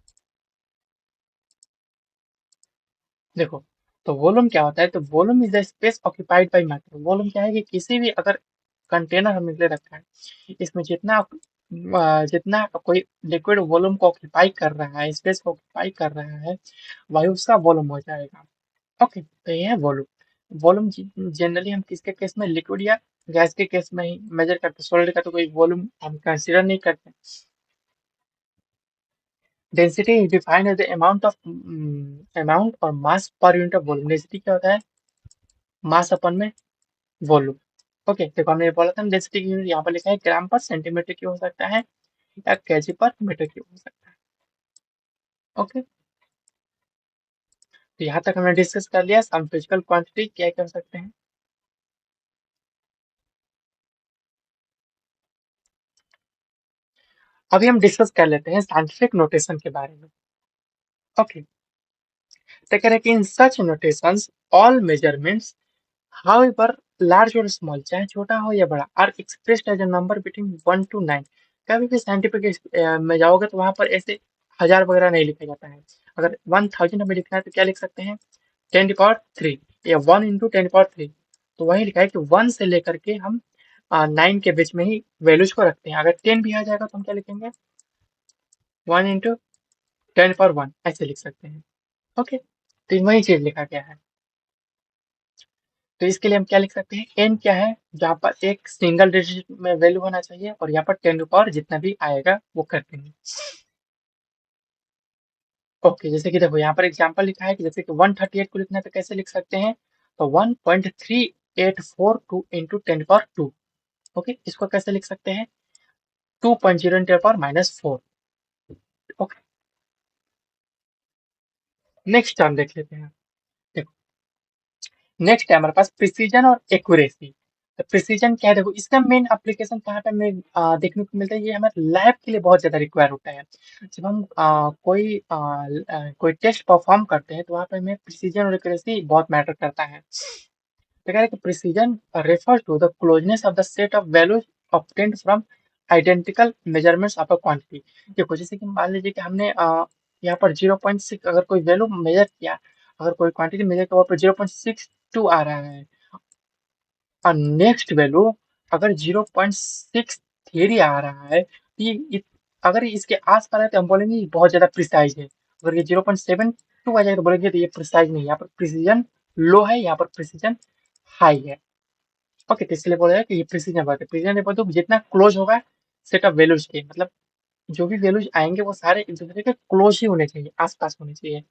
देखो, तो वॉल्यूम क्या होता है, तो volume is the space occupied by matter. Volume क्या है कि किसी भी अगर कंटेनर हमने ले रखा है, इसमें जितना जितना कोई लिक्विड वॉल्यूम को ऑक्यूपाई कर रहा है, स्पेस को ऑक्यूपाई कर रहा है, वही उसका वॉल्यूम हो जाएगा। ओके, तो ये है वॉल्यूम। वॉल्यूम जनरली हम किसके केस में, लिक्विड या गैस के केस में ही मेजर करते हैं, सॉलिड का तो कोई वॉल्यूम हम कंसिडर नहीं करते। Density is defined as the amount और mass per unit of volume. Density क्या होता है, मास अपन में वॉल्यूम। ओके, देखो हमने ये बोला था डेंसिटी की यूनिट यहाँ पर लिखा है ग्राम पर सेंटीमीटर की हो सकता है या केजी पर मीटर की हो सकता है। ओके, तो यहाँ तक हमने डिस्कस कर लिया सम फिजिकल क्वांटिटी क्या कर सकते हैं। अभी हम डिस्कस कर लेते हैं साइंटिफिक नोटेशन के बारे में। ओके, तो कह रहे हैं कि in such notations all measurements however large or small, चाहे छोटा हो या बड़ा, are expressed as a number between 1 to 9। कभी भी साइंटिफिक में जाओगे तो वहां पर ऐसे हजार वगैरह नहीं लिखा जाता है। अगर 1000 हमें लिखना है तो क्या लिख सकते हैं, 10 की पावर 3 या 1 into 10 की पावर 3। तो वही लिखा है कि 1 से लेकर के हम 9 के बीच में ही वैल्यूज को रखते हैं। अगर 10 भी आ जाएगा तो हम क्या लिखेंगे, 1 into 10 की पावर 1 ऐसे लिख सकते हैं। ओके, तो वही चीज लिखा गया है। तो इसके लिए हम क्या लिख सकते हैं, एन क्या है, जहाँ पर एक सिंगल डिजिट में वैल्यू होना चाहिए, और यहाँ पर 10 की पावर जितना भी आएगा वो कर देंगे। ओके, जैसे कि देखो यहाँ पर एग्जांपल लिखा है कि जैसे कि 138 को लिखना है तो कैसे लिख सकते हैं, तो 1.3842 इंटू 10 की पावर 2। ओके, इसको कैसे लिख सकते हैं, 2.0 10 की पावर -4। ओके, नेक्स्ट टर्म देख लेते हैं। देखो, नेक्स्ट है हमारे पास प्रिसीजन और एक्यूरेसी। तो प्रिसीजन क्या है, देखो इसका मेन एप्लीकेशन कहाँ पे हमें देखने को मिलता है, ये हमारे लैब के लिए बहुत ज्यादा रिक्वायर होता है। जब हम कोई टेस्ट परफॉर्म करते हैं तो वहाँ पे हमें प्रिसीजन और एक्यूरेसी बहुत मैटर करता है। तो कह रहे हैं कि precision refers to the closeness of the set of values obtained from identical measurements of a quantity। देखो जैसे कि मान लीजिए कि हमने यहाँ पर 0.6 अगर कोई वैल्यू मेजर किया, अगर कोई क्वांटिटी मेजर किया वहाँ पर 0.62 आ रहा है, और नेक्स्ट वैल्यू अगर 0.63 आ रहा है, तो अगर इसके आस पास है तो हम बोलेंगे ये बहुत ज्यादा प्रिसाइज है। अगर ये 0.72 आ जाए तो बोलेंगे तो ये प्रिसाइज नहीं है, यहाँ पर प्रिसीजन लो है, यहाँ पर प्रिसीजन हाई है। ओके, तो इसलिए बोला है कि ये प्रिसीजन वर्क है। प्रिसीजन वर्क तो जितना क्लोज होगा सेट ऑफ वैल्यूज के, मतलब जो भी वैल्यूज आएंगे वो सारे एक दूसरे के क्लोज ही होने चाहिए, आसपास होने चाहिए।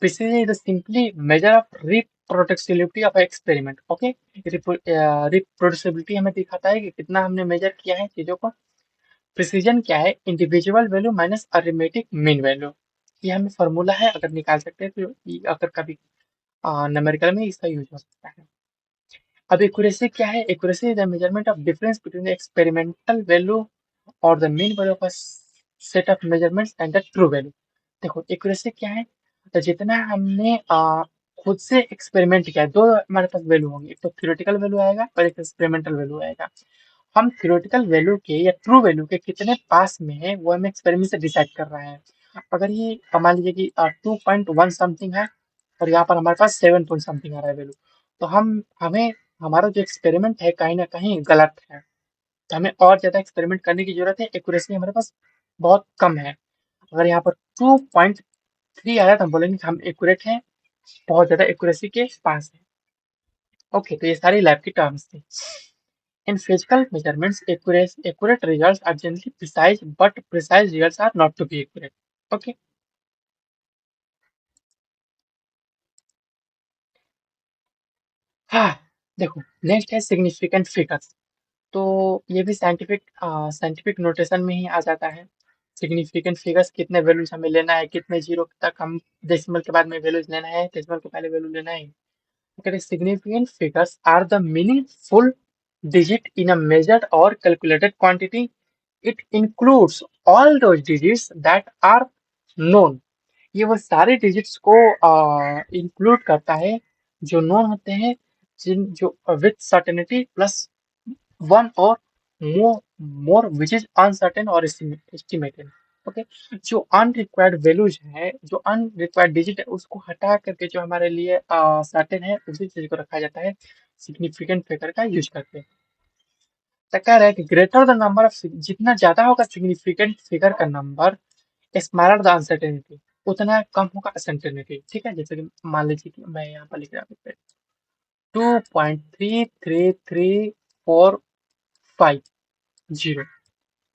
Precision is simply measure of reproducibility of experiment. Okay, reproducibility हमें दिखाता है कि कितना हमने मेजर किया है चीजों को। प्रिसीजन क्या है, individual value minus arithmetic mean value. ये हमें फॉर्मूला है, अगर निकाल सकते हैं तो अगर कभी न्यूमेरिकल में इसका यूज हो सकता है। अब एक्यूरेसी क्या है, accuracy is the measurement of difference between the experimental value or the mean value of a set of measurements and the true value. देखो एक्यूरेसी क्या है, तो जितना हमने खुद से एक्सपेरिमेंट किया है, दो हमारे पास वैल्यू होंगी, एक तो थ्योरेटिकल वैल्यू आएगा और एक एक्सपेरिमेंटल वैल्यू आएगा। हम थ्योरेटिकल वैल्यू के या ट्रू वैल्यू के कितने पास में है वो हमें एक्सपेरिमेंट से डिसाइड कर रहा है। अगर ये मान लीजिए कि 2.1 समथिंग है और यहाँ पर हमारे पास 7 पॉइंट समथिंग आ रहा है वैल्यू, तो हमें हमारा जो एक्सपेरिमेंट है कहीं ना कहीं गलत है, तो हमें और ज्यादा एक्सपेरिमेंट करने की जरूरत है। एक्यूरेसी हमारे पास बहुत कम है। अगर यहाँ पर 2.3 आया तो हम बोलेंगे कि हम एक्यूरेट हैं, बहुत ज्यादा एक्यूरेसी के पास है। ओके, तो ये सारी लैब की टर्म्स थी। In physical measurements, accurate results are generally precise, but precise results are not to be accurate. Okay. हाँ, देखो नेक्स्ट है सिग्निफिकेंट फिगर्स। तो ये भी साइंटिफिक नोटेशन में ही आ जाता है। सिग्निफिकेंट फिगर्स कितने वैल्यूज हमें लेना है, कितने जीरो तक हम डेसिमल के बाद में वैल्यूज लेना है, डेसिमल के पहले वैल्यू लेना है। Okay, significant figures are the meaningful digit in a measured or calculated quantity. It includes all those digits that are known. ये वो सारे डिजिट्स को इंक्लूड करता है जो नोन होते हैं, जिन जो विथ सर्टेनिटी प्लस वन और मोर मोर विच इज अनसर्टेन और एस्टिमेटेड। ओके, जो अनरिक्वायर्ड वैल्यूज है, जो अनरिक्वायर्ड डिजिट है, उसको हटा करके जो हमारे लिए सर्टेन है उसी चीज को रखा जाता है सिग्निफिकेंट फिगर का यूज करके। तो कह रहा है कि ग्रेटर द नंबर ऑफ, जितना ज्यादा होगा सिग्निफिकेंट फिगर का नंबर, स्मॉलर द अनसर्टेनिटी, उतना कम होगा अनसर्टेनिटी। ठीक है, जैसे कि मान लीजिए कि मैं यहाँ पर लिख रहा हूँ 2.33345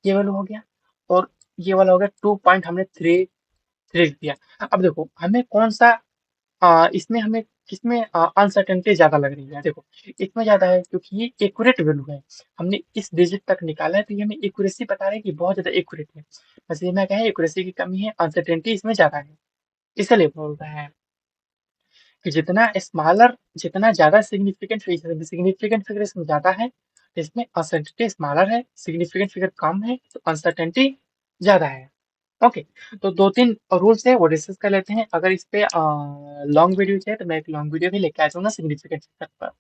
ये वाला हो गया, और ये वाला हो गया 2 पॉइंट हमने थ्री थ्री दिया। अब देखो हमें कौन सा इसमें हमें किसमें अनसर्टेनिटी ज्यादा लग रही है। देखो इसमें ज्यादा है क्योंकि ये एक्यूरेट वैल्यू है, हमने इस डिजिट तक निकाला है, तो ये हमें एक्यूरेसी बता रहा है कि बहुत ज्यादा एक्यूरेट है। बस ये मैं कहें एक्यूरेसी की कमी है, अनसर्टेनिटी इसमें ज्यादा है। इसलिए बोल रहा है कि जितना ज्यादा सिग्निफिकेंट फिगर इसमें ज्यादा है, इसमें अनसर्टेनिटी स्मॉलर है, सिग्निफिकेंट फिगर कम है तो अनसर्टेनिटी ज्यादा है। ओके, तो दो तीन रूल्स है वो डिस्कस कर लेते हैं। अगर इस पे लॉन्ग वीडियो चाहिए तो मैं एक लॉन्ग वीडियो भी लेके आ जाऊंगा सिग्निफिकेंट फिगर पर।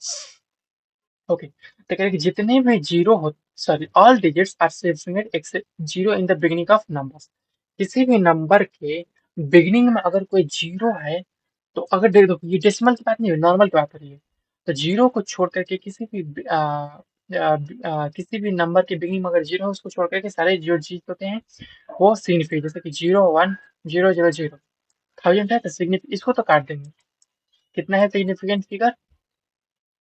ओके, तो कह रहे कि जितने भी जीरो हो, sorry, all digits are significant except zero in the beginning of numbers. किसी भी नंबर के बिगिनिंग में अगर कोई जीरो है, तो अगर देख दो ये डेसिमल की बात नहीं है, नॉर्मल की बात हो रही है, तो जीरो को छोड़ करके किसी भी नंबर के बिगिनिंग में अगर जीरो है उसको छोड़ करके सारे जो चीज होते हैं वो सिग्निफिकेंट, जैसे कि 0 1 0 0 0 थाउजेंड है तो सिग्निफिक इसको तो काट देंगे। कितना है सिग्निफिकेंट फिगर?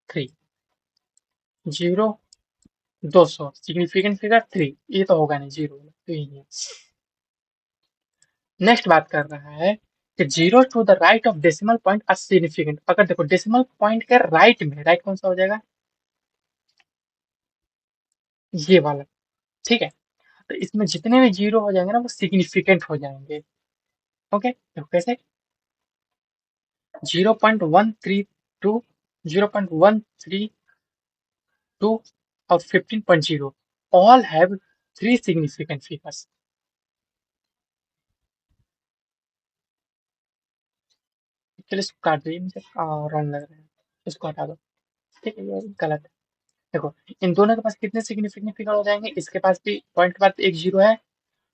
3। 0 200 सिग्निफिकेंट फिगर 3, ये तो होगा नहीं, जीरो तो यही है। नेक्स्ट बात कर रहा है कि zero to the right of decimal point are significant. अगर देखो डेसिमल पॉइंट के राइट में, राइट कौन सा हो जाएगा? ये वाला। ठीक है, तो इसमें जितने भी जीरो हो जाएंगे ना वो सिग्निफिकेंट हो जाएंगे। ओके, तो कैसे? 0.132, 0.132 और 15.0 all have three significant figures. चलिए इसको काट दीजिए, मुझे रॉन्ग लग रहा है, इसको हटा दो। ठीक है, ये गलत है। देखो इन दोनों के पास कितने सिग्निफिकेंट फिगर हो जाएंगे, इसके पास भी पॉइंट के बाद एक जीरो है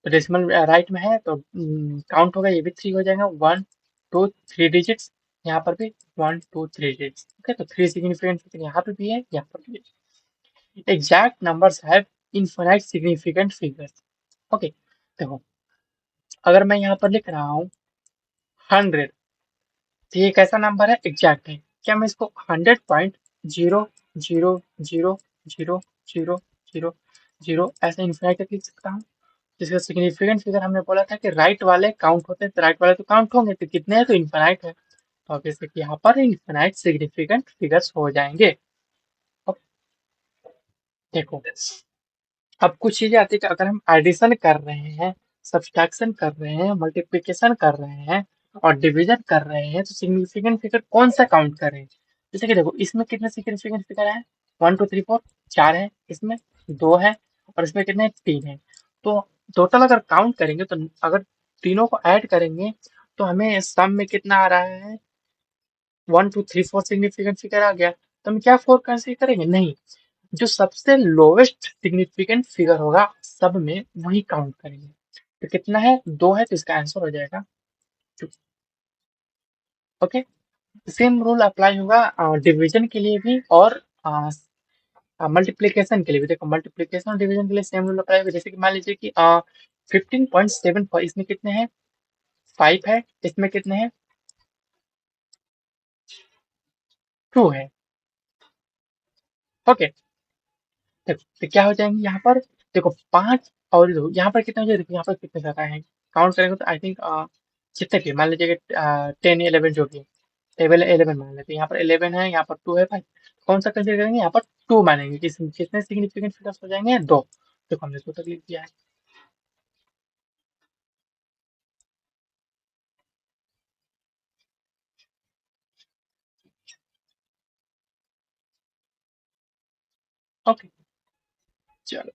तो डेसिमल राइट में है तो काउंट होगा, ये भी थ्री हो जाएगा, 1 2 3 डिजिट्स। यहाँ पर भी 1 2 3 डिजिट्स। ओके, तो थ्री सिग्निफिकेंट फिगर यहाँ पे भी है, यहाँ पर भी है। Exact numbers have infinite significant figures. Okay, देखो अगर मैं यहाँ पर लिख रहा हूँ 100, तो ये कैसा नंबर है? एग्जैक्ट है। क्या मैं इसको 100.0000000 ऐसे इन्फिनाइट तक लिख सकता हूँ? जिसका सिग्निफिकेंट फिगर हमने बोला था कि राइट वाले काउंट होते हैं, तो राइट वाले तो काउंट होंगे, तो कितने हैं? तो इन्फिनाइट है, तो अब जैसे कि यहाँ पर इन्फिनाइट सिग्निफिकेंट फिगर्स हो जाएंगे। अब देखो अब कुछ चीजें आती है कि अगर हम एडिशन कर रहे हैं, सब्सट्रैक्शन कर रहे हैं, मल्टीप्लिकेशन कर रहे हैं और डिवीजन कर रहे हैं, तो सिग्निफिकेंट फिगर कौन सा काउंट करें? जैसे कि देखो इसमें कितने सिग्निफिकेंट फिगर है? 1 2 3 4, चार है इसमें, दो है और इसमें कितने? तीन है। तो टोटल अगर काउंट करेंगे तो अगर तीनों को ऐड करेंगे तो हमें सम में कितना आ रहा है? 1 2 3 4 सिग्निफिकेंट फिगर आ गया। तो हम क्या फोर कंसीडर करेंगे? नहीं, जो सबसे लोवेस्ट सिग्निफिकेंट फिगर होगा सब में वही काउंट करेंगे। तो कितना है, 2 है, तो इसका आंसर हो जाएगा 2। ओके। सेम रूल अप्लाई होगा डिवीजन के लिए भी और मल्टीप्लीकेशन के लिए भी। देखो मल्टीप्लीकेशन और डिवीजन के लिए सेम रूल अप्लाई होगा। जैसे कि मान लीजिए कि 15.74 इसमें कितने हैं, 5 है, इसमें कितने हैं, 2 है। ओके। देखो तो क्या हो जाएंगे यहाँ पर, देखो 5 और दो, यहाँ पर कितने हो जाए, देखो यहाँ पर कितने ज्यादा है, काउंट करेंगे तो आई थिंक जितने भी मान लीजिए कि 10 11 जो भी टेबल 11 मान लेते हैं, यहाँ पर 11 है, यहाँ पर 2 है भाई, कौन सा कंसिडर करेंगे, यहाँ पर 2 मानेंगे। कितने सिग्निफिकेंट फिगर्स हो जाएंगे, 2। देखो हमने 2 तक लिख दिया है। ओके चलो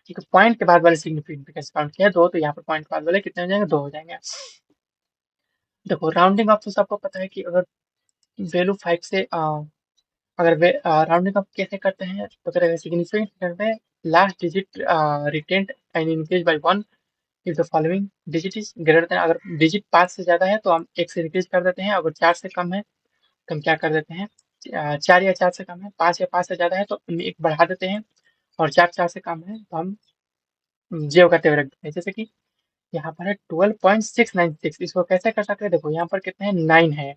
ठीक है, पॉइंट के बाद वाले सिग्निफिकेंट काउंट किया 2, तो यहाँ पर पॉइंट के बाद वाले कितने हो जाएंगे, 2 हो जाएंगे। देखो राउंडिंग ऑफ तो सबको पता है कि अगर वैल्यू 5 से अगर वे राउंडिंग ऑफ कैसे करते हैं, तो करेंगे सिग्निफिकेंट करते हैं, last digit retained and increase by 1 if the following digit is greater than. अगर डिजिट 5 से ज्यादा है तो हम 1 से इंक्रीज कर देते हैं, अगर 4 से कम है तो हम क्या कर देते हैं, 4 या 4 से कम है, 5 या 5 से ज्यादा है तो हम 1 बढ़ा देते हैं, और 4 से कम है तो हम 0 करते हुए रख देते हैं। जैसे कि यहाँ पर है 12.696, इसको कैसे कर सकते हैं, देखो यहाँ पर कितने हैं, 9 है,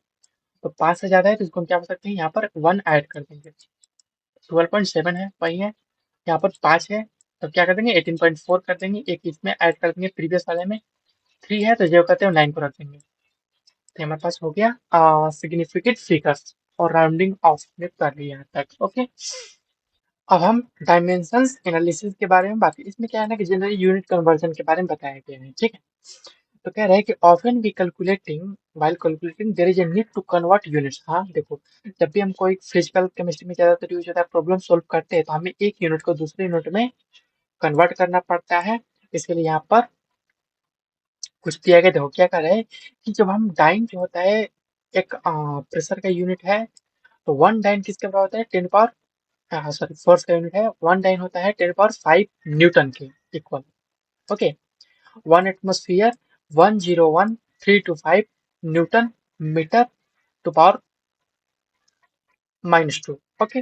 तो 5 से ज्यादा है तो इसको हम क्या कर सकते हैं, यहाँ पर 1 ऐड कर देंगे। 12.7 है वही है, यहाँ पर 5 है तो क्या कर देंगे, 18.4 कर देंगे, एक इसमें ऐड कर देंगे प्रीवियस वाले में, 3 है तो 0 करते हैं 9 को रख देंगे। तो हमारे पास हो गया सिग्निफिकेंट फिगर्स, और राउंडिंग ऑफ में कर लिया यहाँ तक। ओके। अब हम डायमेंशंस एनालिसिस के बारे में बात करें। इसमें क्या है ना कि जनरली यूनिट कन्वर्जन के बारे में बताया गया है, ठीक है। तो कह रहे हैं कि often we calculating while calculating there is a need to convert units. हाँ देखो, जब भी हम कोई फिजिकल केमिस्ट्री में ज्यादातर यूज होता है, प्रॉब्लम सॉल्व करते हैं तो हमें एक यूनिट को दूसरे यूनिट में कन्वर्ट करना पड़ता है। इसके लिए यहाँ पर कुछ दिया गया, देखो क्या कर रहे हैं कि जब हम डाइन जो होता है, एक प्रेशर का यूनिट है, तो 1 डाइन किसके बराबर होता है, 10 पावर, सॉरी फोर्स का यूनिट है, 1 डाइन होता है 10 पावर 5 न्यूटन के equal. Okay. 1 atmosphere 101,325 newton metre to power -2। Okay.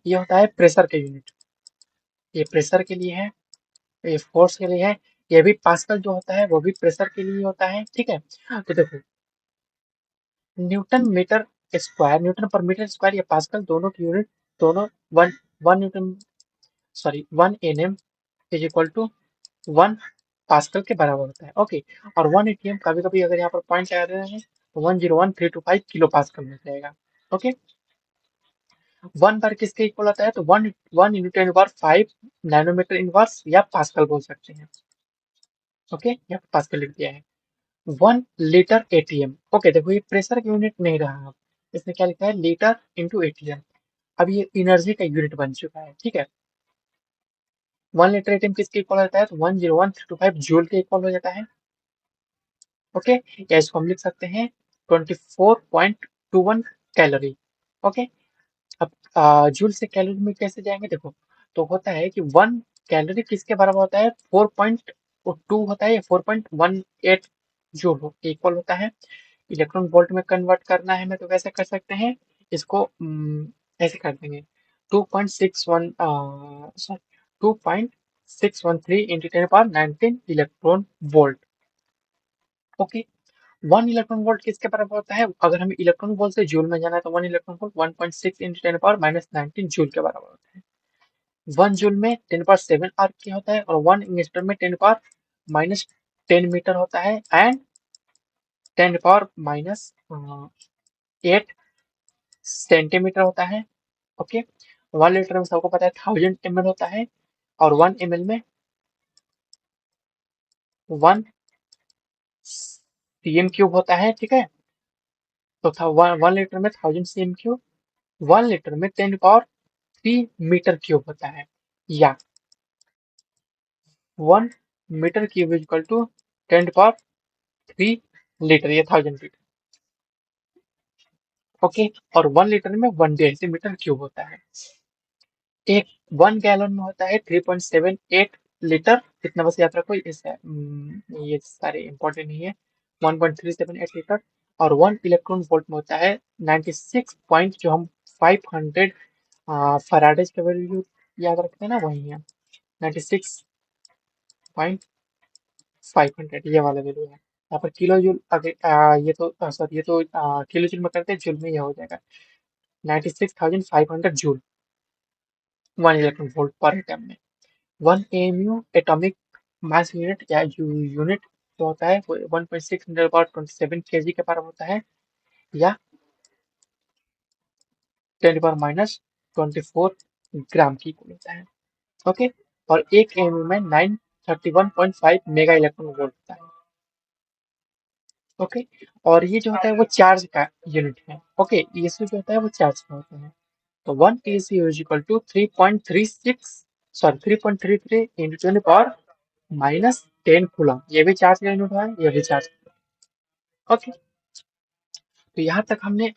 ये होता है प्रेशर के यूनिट, ये प्रेशर के लिए है, ये फोर्स के लिए है, ये भी पास्कल जो होता है वो भी प्रेशर के लिए होता है, ठीक है। तो देखो न्यूटन मीटर स्क्वायर, न्यूटन पर मीटर स्क्वायर या पास्कल दोनों की यूनिट, दोनों one one newton, sorry 1 nm is equal to 1 pascal के बराबर होता है। ओके। और 1 atm कभी कभी अगर यहाँ पर पॉइंट लगा रहे हैं तो 101,325 किलो पास्कल मिल जाएगा। ओके। 1 बार किसके इक्वल होता है, तो 1 × 10⁵ या पास्कल बोल सकते हैं। ओके, यहाँ पर पास्कल लिख दिया है। 1 लीटर ATM। ओके देखो ये प्रेशर का यूनिट नहीं रहा, अब इसमें क्या लिखा है, लीटर इंटू ATM। अब ये एनर्जी का यूनिट बन चुका है, ठीक है। 1 लीटर ATM किसके इक्वल होता है, तो 101,325 जूल के इक्वल हो जाता है। ओके। या इसको हम लिख सकते हैं 24.21 कैलोरी। ओके। अब जूल से कैलोरी में कैसे जाएंगे, देखो तो होता है कि 1 कैलोरी किसके बराबर होता है, 4.2 होता है, या 4.18 जूल इक्वल होता है। इलेक्ट्रॉन वोल्ट में कन्वर्ट करना है हमें, तो कैसे कर सकते हैं इसको, ऐसे कर देंगे 2.61 sorry 2.613 × 10⁻19 electron volt. Okay. 1 electron volt किसके बराबर होता है, अगर हमें इलेक्ट्रॉन वोल्ट से जूल में जाना है तो 1 इलेक्ट्रॉन वोल्ट 1.6 × 10⁻−19 जूल के बराबर होता है। 1 जूल में 10⁻7 आर्क की होता है, और 1 एंगस्ट्रॉम में 10⁻10 मीटर होता है, एंड 10⁻8 सेंटीमीटर होता है। ओके। 1 लीटर में सबको पता है 1000 ml होता है, और 1 ml में 1 cm³ होता है, ठीक है। तो था 1 लीटर में 1000 cm³, 1 लीटर में 10⁻3 मीटर क्यूब होता है, या 1 metre cube is equal to 10⁻3 litre, ये 1000 लीटर। ओके। और 1 लीटर में 1 डेसीमीटर क्यूब होता है। एक 1 गैलन में होता है 3.78 लीटर, इतना बस याद रखो। ये सारे इंपॉर्टेंट नहीं है। 1.378 लीटर। और 1 इलेक्ट्रॉन वोल्ट में होता है 96 पॉइंट, जो हम 500 फराडेज का वैल्यू याद रखते हैं ना, वही है 96.500, ये वाला वैल्यू है। यहाँ पर किलो जूल, अगर ये तो सॉरी, ये तो किलो जूल में करते हैं, जूल में ये हो जाएगा 96,500 जूल 1 इलेक्ट्रॉन वोल्ट पर एटम में। 1 AMU एटॉमिक मास यूनिट या यूनिट जो होता है वो 1.6 × 10⁻27 kg के बराबर होता है, या 10⁻24 ग्राम की इक्वल होता है। ओके। और 1 AMU में 931.5 मेगा इलेक्ट्रॉन वोल्ट होता है। ओके। और ये जो होता है वो चार्ज का यूनिट है। ओके, ये जो होता है वो चार्ज का होता है। तो 1 ACU इज इक्वल टू 3.36 ये भी चार्ज का यूनिट है, ये भी चार्ज। ओके। तो यहाँ तक हमने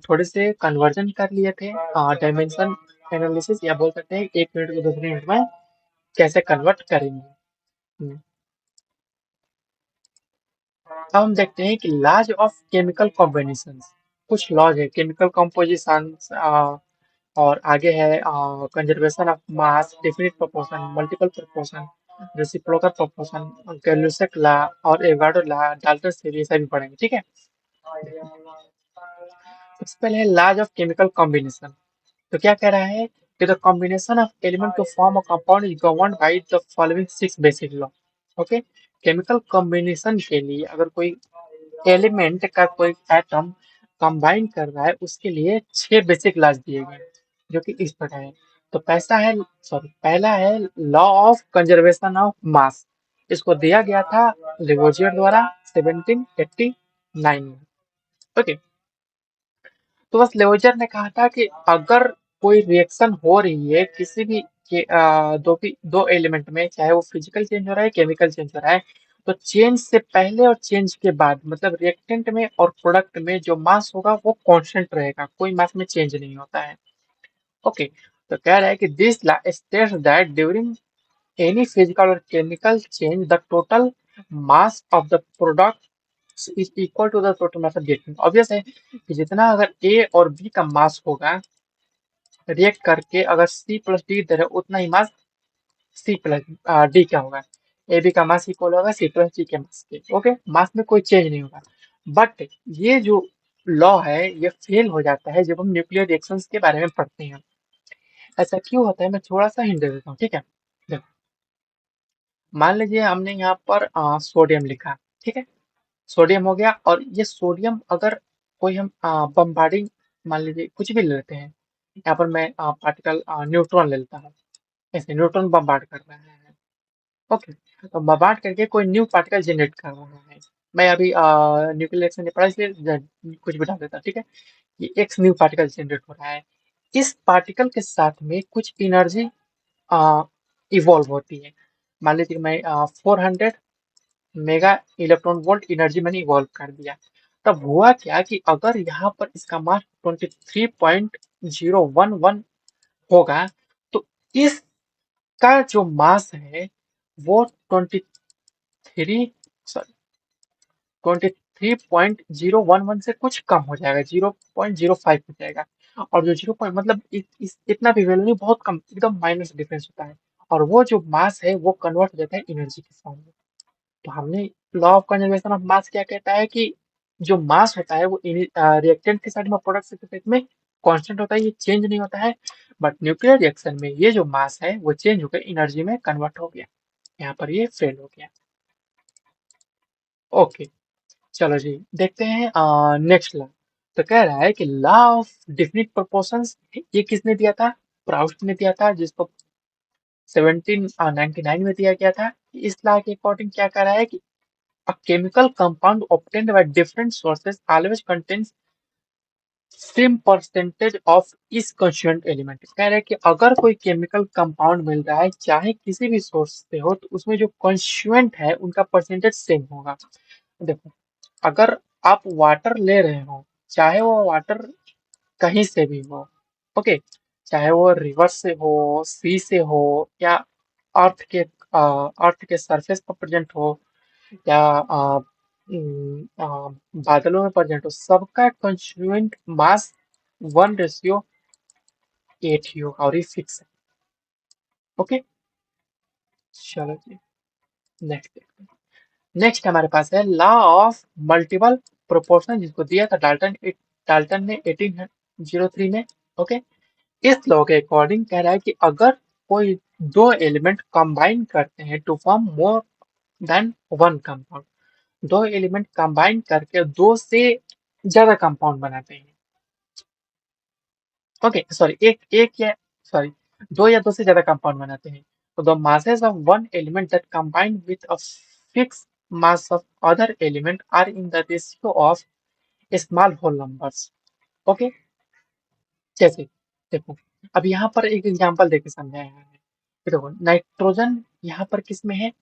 थोड़े से कन्वर्जन कर लिए थे, डायमेंशन एनालिसिस, या बोल सकते हैं 1 मिनट को दूसरे मिनट में कैसे कन्वर्ट करेंगे। अब हम देखते हैं कि लॉज ऑफ केमिकल कॉम्बिनेशन। कुछ लॉज है केमिकल कॉम्पोजिशन, और आगे है conservation of mass, definite proportion, multiple proportion, reciprocal proportion, Gay Lussac law और एवोगाड्रो लॉ, डाल्टन थ्योरी, ये सभी पढ़ेंगे। ठीक है। सबसे पहले है लॉज ऑफ केमिकल कॉम्बिनेशन। तो क्या कह रहा है कि the combination of element to form a compound is governed by the following 6 basic law. Okay. Chemical combination के लिए अगर कोई एलिमेंट का कोई एटम कंबाइन कर रहा है, उसके लिए 6 बेसिक लॉज दिए गए हैं, जो कि इस प्रकार है। तो पहला है लॉ ऑफ कंजर्वेशन ऑफ मास। इसको दिया गया था लिवोजियर द्वारा 1789 में। ओके। तो बस लेवजर ने कहा था कि अगर कोई रिएक्शन हो रही है किसी भी दो एलिमेंट में, चाहे वो फिजिकल चेंज हो रहा है, केमिकल चेंज हो रहा है, तो चेंज से पहले और चेंज के बाद, मतलब रिएक्टेंट में और प्रोडक्ट में जो मास होगा वो कांस्टेंट रहेगा, कोई मास में चेंज नहीं होता है। ओके। तो कह रहा है कि this law states that during any physical or chemical change the total mass of the product is equal to the total mass of reactant. Obvious है कि जितना अगर ए और बी का मास होगा रिएक्ट करके, अगर सी प्लस डी दे रहे उतना ही मास सी प्लस डी का होगा। ए बी का मास इक्वल होगा सी प्लस डी के मास के। ओके, मास में कोई चेंज नहीं होगा। बट ये जो लॉ है ये फेल हो जाता है जब हम न्यूक्लियर रिएक्शंस के बारे में पढ़ते हैं। ऐसा क्यों होता है, मैं थोड़ा सा हिंट दे देता हूँ। ठीक है। देखो, मान लीजिए हमने यहाँ पर सोडियम लिखा। ठीक है। सोडियम हो गया, और ये सोडियम अगर कोई हम बम्बार्डिंग, मान लीजिए कुछ भी ले लेते हैं, यहाँ पर मैं पार्टिकल न्यूट्रॉन ले लेता हूँ। ऐसे न्यूट्रॉन बम्बार्ड कर रहा है। ओके। तो बम्बार्ड करके कोई न्यू पार्टिकल जनरेट कर रहा है। मैं अभी न्यूक्लियर रिएक्शन नहीं पढ़ा, इसलिए कुछ भी डाल देता हूँ। ठीक है। ये एक्स न्यू पार्टिकल जनरेट हो रहा है। इस पार्टिकल के साथ में कुछ एनर्जी इवॉल्व होती है। मान लीजिए मैं 400 मेगा इलेक्ट्रॉन वोल्ट एनर्जी मैंने इवॉल्व कर दिया। तब हुआ क्या कि अगर यहाँ पर इसका मास 23.011 होगा, तो इसका जो मास है वो 23.011 से कुछ कम हो जाएगा, 0.05 हो जाएगा। और जो 0 पॉइंट मतलब इतना भी वैल्यू नहीं, बहुत कम, एकदम माइनस डिफरेंस होता है। और वो जो मास है वो कन्वर्ट हो जाता है एनर्जी के फॉर्म में। तो हमने लॉ ऑफ कंजर्वेशन ऑफ मास क्या कहता है कि जो मास होता है वो रिएक्टेंट के साइड में, प्रोडक्ट के साइड में कांस्टेंट होता है, ये चेंज नहीं होता है। बट न्यूक्लियर रिएक्शन में ये जो मास है वो चेंज होकर एनर्जी में कन्वर्ट हो गया। यहाँ पर ये फेल हो गया। ओके। चलो जी, देखते हैं नेक्स्ट लॉ। तो कह रहा है कि लॉ ऑफ डेफिनिट प्रोपोर्शंस, ये किसने दिया था? प्राउस्ट ने दिया था, जिसको 1799 में दिया गया था। इस लॉ के अकॉर्डिंग क्या कह रहा है कि a chemical compound obtained by different sources always contains same percentage of इस constituent element। कह रहे हैं कि अगर कोई केमिकल कंपाउंड मिल रहा है, चाहे किसी भी सोर्स से हो, तो उसमें जो constituent है उनका परसेंटेज सेम होगा। देखो, अगर आप वाटर ले रहे हो, चाहे वो वाटर कहीं से भी हो, ओके, चाहे वो रिवर से हो, सी से हो, या अर्थ के सरफेस पर प्रेजेंट हो, या बादलों में प्रेजेंट हो, सबका कंस्टिट्यूएंट मास 1:8 ही होगा और ये फिक्स है। ओके, चलो जी, नेक्स्ट देखते हैं। नेक्स्ट हमारे पास है लॉ ऑफ मल्टीपल प्रोपोर्शन, जिसको दिया था डाल्टन ने 1803 में। ओके, इस लॉ के अकॉर्डिंग कह रहा है कि अगर कोई दो एलिमेंट कंबाइन करते हैं to form more than one compound, दो एलिमेंट कंबाइन करके दो से ज्यादा कंपाउंड बनाते हैं। ओके सॉरी, एक एक या सॉरी दो या दो से ज्यादा कंपाउंड बनाते हैं, तो the masses of one element that combine with a fixed mass of other element are in the ratio of small whole numbers। Okay, जैसे देखो, अब यहाँ पर एक एग्जांपल देके समझाया है। ये देखो, नाइट्रोजन यहाँ पर किस में है,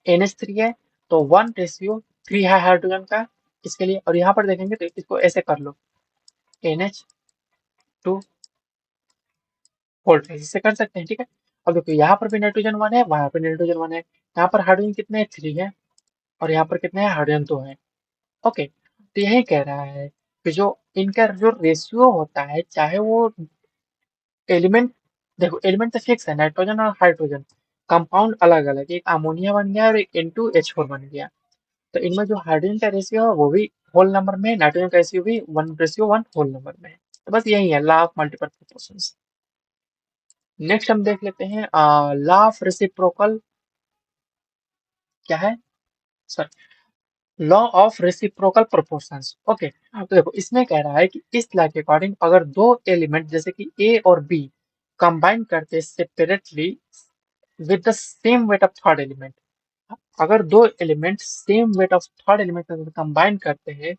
NH3 है, तो 1:3 है हाइड्रोजन का इसके लिए। और यहाँ पर देखेंगे तो इसको ऐसे कर लो, NH2 वोल्ट ऐसे कर सकते हैं, ठीक है। अब देखो, यहाँ पर भी नाइट्रोजन 1 है, वहां पर नाइट्रोजन 1 है, यहाँ पर हाइड्रोजन कितने हैं, 3 है, और यहाँ पर कितने हैं, हाइड्रोजन 2 है। ओके, तो यही कह रहा है कि जो इनका जो रेशियो होता है, चाहे वो एलिमेंट, देखो एलिमेंट तो फिक्स है, नाइट्रोजन और हाइड्रोजन, कंपाउंड अलग अलग, एक अमोनिया बन गया और एक N2H4 बन गया, तो इनमें जो हाइड्रोजन का रेशियो है वो भी होल नंबर में, नाइट्रोजन का रेशियो भी 1:1 होल नंबर में है। तो बस यही है law of multiple proportions. Next हम देख लेते हैं लॉ ऑफ रेसिप्रोकल, क्या है, sorry, law of reciprocal proportions. Okay, तो देखो इसमें कह रहा है कि इस लॉ के अकॉर्डिंग अगर दो एलिमेंट जैसे कि ए और बी कंबाइन करते separately with the same weight of third element, अगर दो element same weight of third element के साथ कंबाइन करते हैं,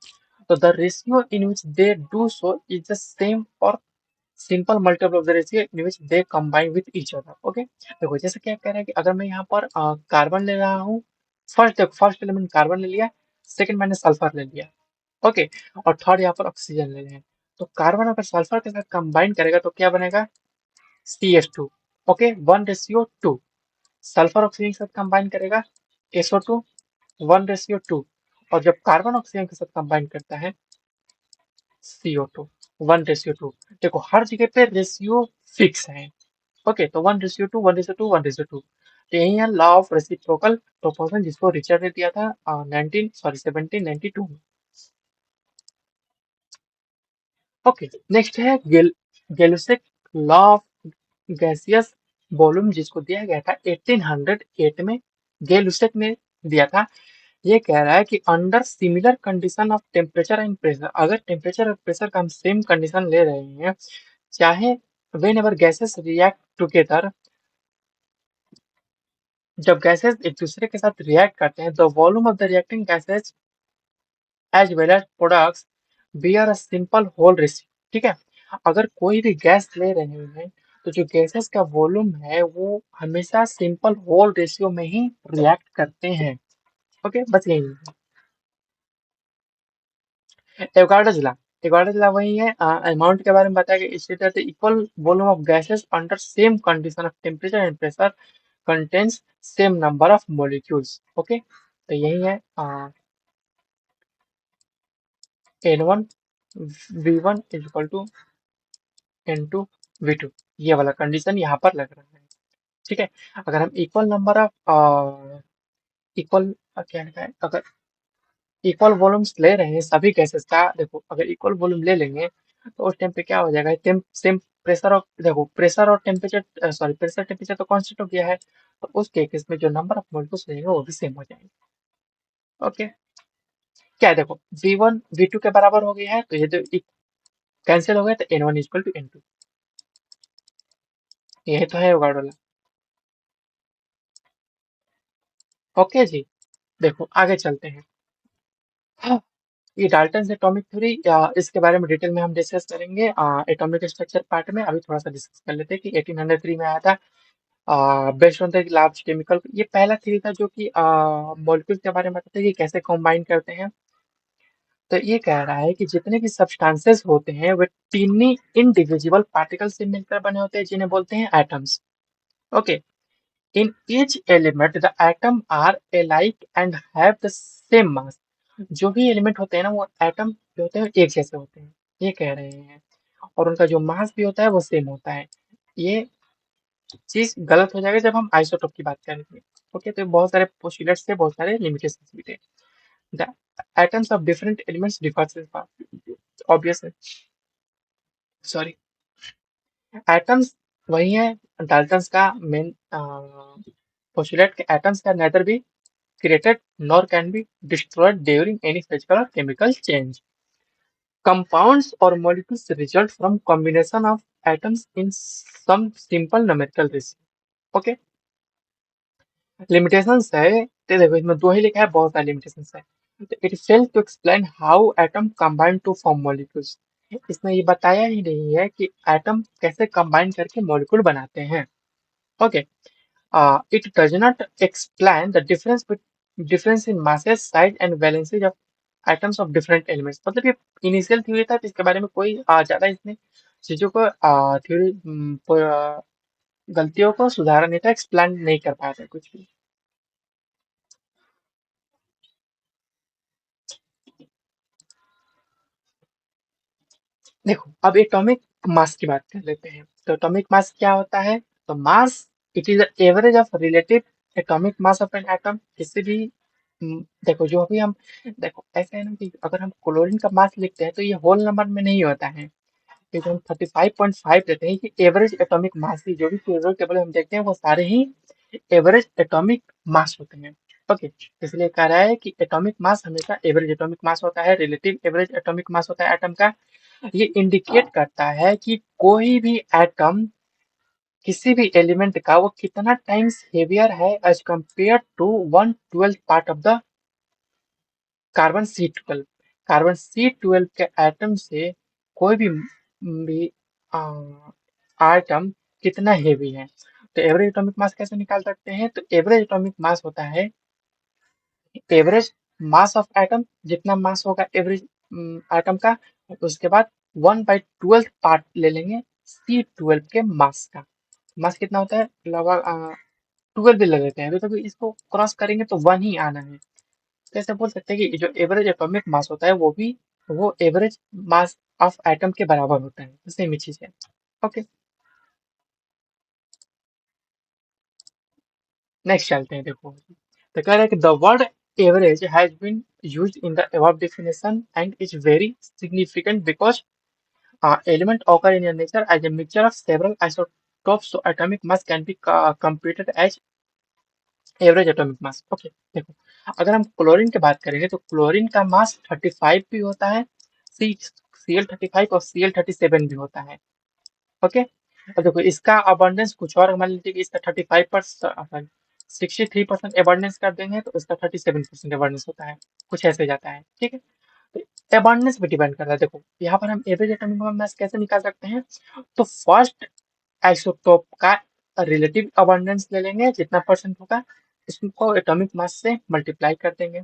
तो the ratio in which they do so is the same or simple multiple of the ratio in which they combine with each other. Okay, देखो जैसे क्या कह रहा है कि अगर मैं यहाँ पर कार्बन ले रहा हूँ, फर्स्ट एलिमेंट कार्बन ले लिया, सेकंड मैंने सल्फर ले लिया, ओके, और थर्ड यहाँ पर ऑक्सीजन ले रहे हैं, तो कार्बन अगर सल्फर के साथ कंबाइन करेगा तो क्या बनेगा, CH2। ओके, 1:2, सल्फर ऑक्सीजन के साथ कंबाइन करेगा, SO2, 1:2, और जब कार्बन ऑक्सीजन के साथ कंबाइन करता है, CO2, 1:2। देखो हर जगह पे रेशियो फिक्स है। ओके, तो 1:2, 1:2, 1:2, तो यही है लॉ ऑफ रेसिप्रोकल प्रोपोर्शन, जिसको रिचर्ड ने दिया था 1792 में। ओके, नेक्स्ट है गेलुसिक लॉ ऑफ गैसियस वॉल्यूम, जिसको दिया गया था 1808 में, गेलुसेक ने दिया था। ये कह रहा है कि under similar condition of temperature and pressure, अगर टेम्परेचर और प्रेशर का हम सेम कंडीशन ले रहे हैं, चाहे whenever gases react together, जब गैसेस एक दूसरे के साथ रिएक्ट करते हैं, the volume of the reacting gases as well as products bear a simple whole ratio, ठीक है। अगर कोई भी गैस ले रहे हैं, तो जो गैसेस का वॉल्यूम है वो हमेशा सिंपल होल रेशियो में ही रिएक्ट करते हैं। ओके, बस यही है। एवोगाड्रोस लॉ, एवोगाड्रोस लॉ वही है, अमाउंट के बारे में बताया कि state equal volume of gases under same condition of temperature and pressure contains same number of molecules. Okay, तो यही है N1 V1 is equal to N2 V2, ये वाला कंडीशन यहाँ पर लग रहा है, ठीक है। अगर हम इक्वल नंबर ऑफ इक्वल क्या लिखा है, अगर इक्वल वॉल्यूम्स ले रहे हैं सभी गैसेस का, देखो अगर इक्वल वॉल्यूम ले लेंगे तो उस टाइम पे क्या हो जाएगा, सेम प्रेशर और देखो प्रेशर और टेम्परेचर, सॉरी प्रेशर टेम्परेचर तो कांस्टेंट हो गया है, तो उस केस में जो नंबर ऑफ मॉलिक्यूल्स रहेगा वो भी सेम हो जाएंगे। ओके, क्या है, देखो V1 V2 के बराबर हो गया है, तो ये तो कैंसिल हो गया, तो N1 इक्वल टू N2, यही तो है उगाड़ोला। ओके जी, देखो आगे चलते हैं। हाँ, ये डाल्टन से एटॉमिक थ्योरी, इसके बारे में डिटेल में हम डिस्कस करेंगे एटॉमिक स्ट्रक्चर पार्ट में। अभी थोड़ा सा डिस्कस कर लेते हैं कि 1803 में आया था, based on the large chemical, ये पहला थ्योरी था जो कि मॉलिक्यूल के बारे में बताता है कि कैसे कंबाइन करते हैं। तो ये कह रहा है कि जितने भी सब्सटेंसेस होते हैं वे टीनी इंडिविजुअल पार्टिकल से मिलकर बने होते हैं जिन्हें बोलते हैं atoms. Okay. In each element the atom are alike and have the same mass. जो भी एलिमेंट होते हैं ना वो एटम जो होते हैं एक जैसे होते हैं, ये कह रहे हैं। और उनका जो मास भी होता है वो सेम होता है। ये चीज गलत हो जाएगा जब हम आइसोटोप की बात करेंगे। ओके, तो बहुत सारे पोस्टुलेट्स थे, बहुत सारे लिमिटेशंस भी थे। The atoms of different elements differ, obvious है। सॉरी, एटम्स वही है डाल्टन्स का मेन पोस्टुलेट के एटम्स का nether B created nor can be destroyed during any physical or chemical change. Compounds or molecules result from combination of atoms in some simple numerical ratio. Okay, limitations है तो देखो इसमें दो ही लिखा है, बहुत सारे limitations है। तो it fails to explain how atom combine to form molecules। इसमें ये बताया ही नहीं है कि एटम कैसे कंबाइन करके मॉलिक्यूल बनाते हैं। Okay. It does not explain the difference in masses, size and valencies of atoms of different elements। मतलब ये इनिशियल थ्योरी था, तो इसके बारे में कोई ज्यादा इसने चीजों को थ्योरी गलतियों को सुधारा नहीं था, एक्सप्लेन नहीं कर पाया था कुछ भी। देखो अब एटॉमिक मास की बात कर लेते हैं। तो एटॉमिक मास क्या होता है? तो mass it is average of relative atomic mass of an atom. किसी भी देखो जो भी हम देखो ऐसा है ना कि अगर हम क्लोरीन का मास लिखते हैं तो ये होल नंबर में नहीं होता है। ये जो हम 35.5 देते हैं, ये एवरेज एटॉमिक मास ही, जो भी पीरियोडिक टेबल हम देखते हैं वो सारे ही एवरेज एटॉमिक मास होते हैं। ओके, इसलिए कह रहा है कि एटॉमिक मास हमेशा एवरेज एटॉमिक मास होता है, रिलेटिव एवरेज एटॉमिक मास होता है एटम का। ये इंडिकेट करता है कि कोई भी एटम किसी भी एलिमेंट का वो कितना टाइम्स हेवियर है as compared to 1/12 part of the carbon C12। Carbon C12 के एटम से कोई भी एटम कितना हेवी है। तो एवरेज एटॉमिक मास कैसे निकाल सकते हैं? तो एवरेज एटॉमिक मास होता है एवरेज मास ऑफ एटम, जितना मास होगा एवरेज एटम का, उसके बाद 1/12 पार्ट ले लेंगे C12 के मास का। मास कितना होता है? लगभग 12 भी ले लेते हैं, तो इसको क्रॉस करेंगे तो 1 ही आना है। तो ऐसे बोल सकते हैं कि जो एवरेज एटॉमिक मास होता है वो भी वो एवरेज मास ऑफ एटम के बराबर होता है। सेम ही चीज है। ओके, नेक्स्ट चलते हैं। देखो तो कह रहा है कि the word average has been used in the above definition and is very significant because element occur in your nature as a mixture of several isotopes, so atomic mass can be computed as average atomic mass. Okay, देखो अगर हम chlorine की बात करेंगे तो chlorine का मास 35 भी होता है, Cl35 और Cl37 भी होता है। ओके, और देखो इसका अबंडेंस कुछ और, मान लीजिए कि इसका 35 पर 63% अबंडेंस कर देंगे तो इसका 37% अबंडेंस होता है, कुछ ऐसे जाता है। ठीक है, तो अबंडेंस पे डिपेंड करता है। देखो यहाँ पर हम एवरेज एटॉमिक मास कैसे निकाल सकते हैं? तो फर्स्ट आइसोटोप का रिलेटिव अबंडेंस ले लेंगे, जितना परसेंट होगा इसको एटॉमिक मास से मल्टीप्लाई कर देंगे।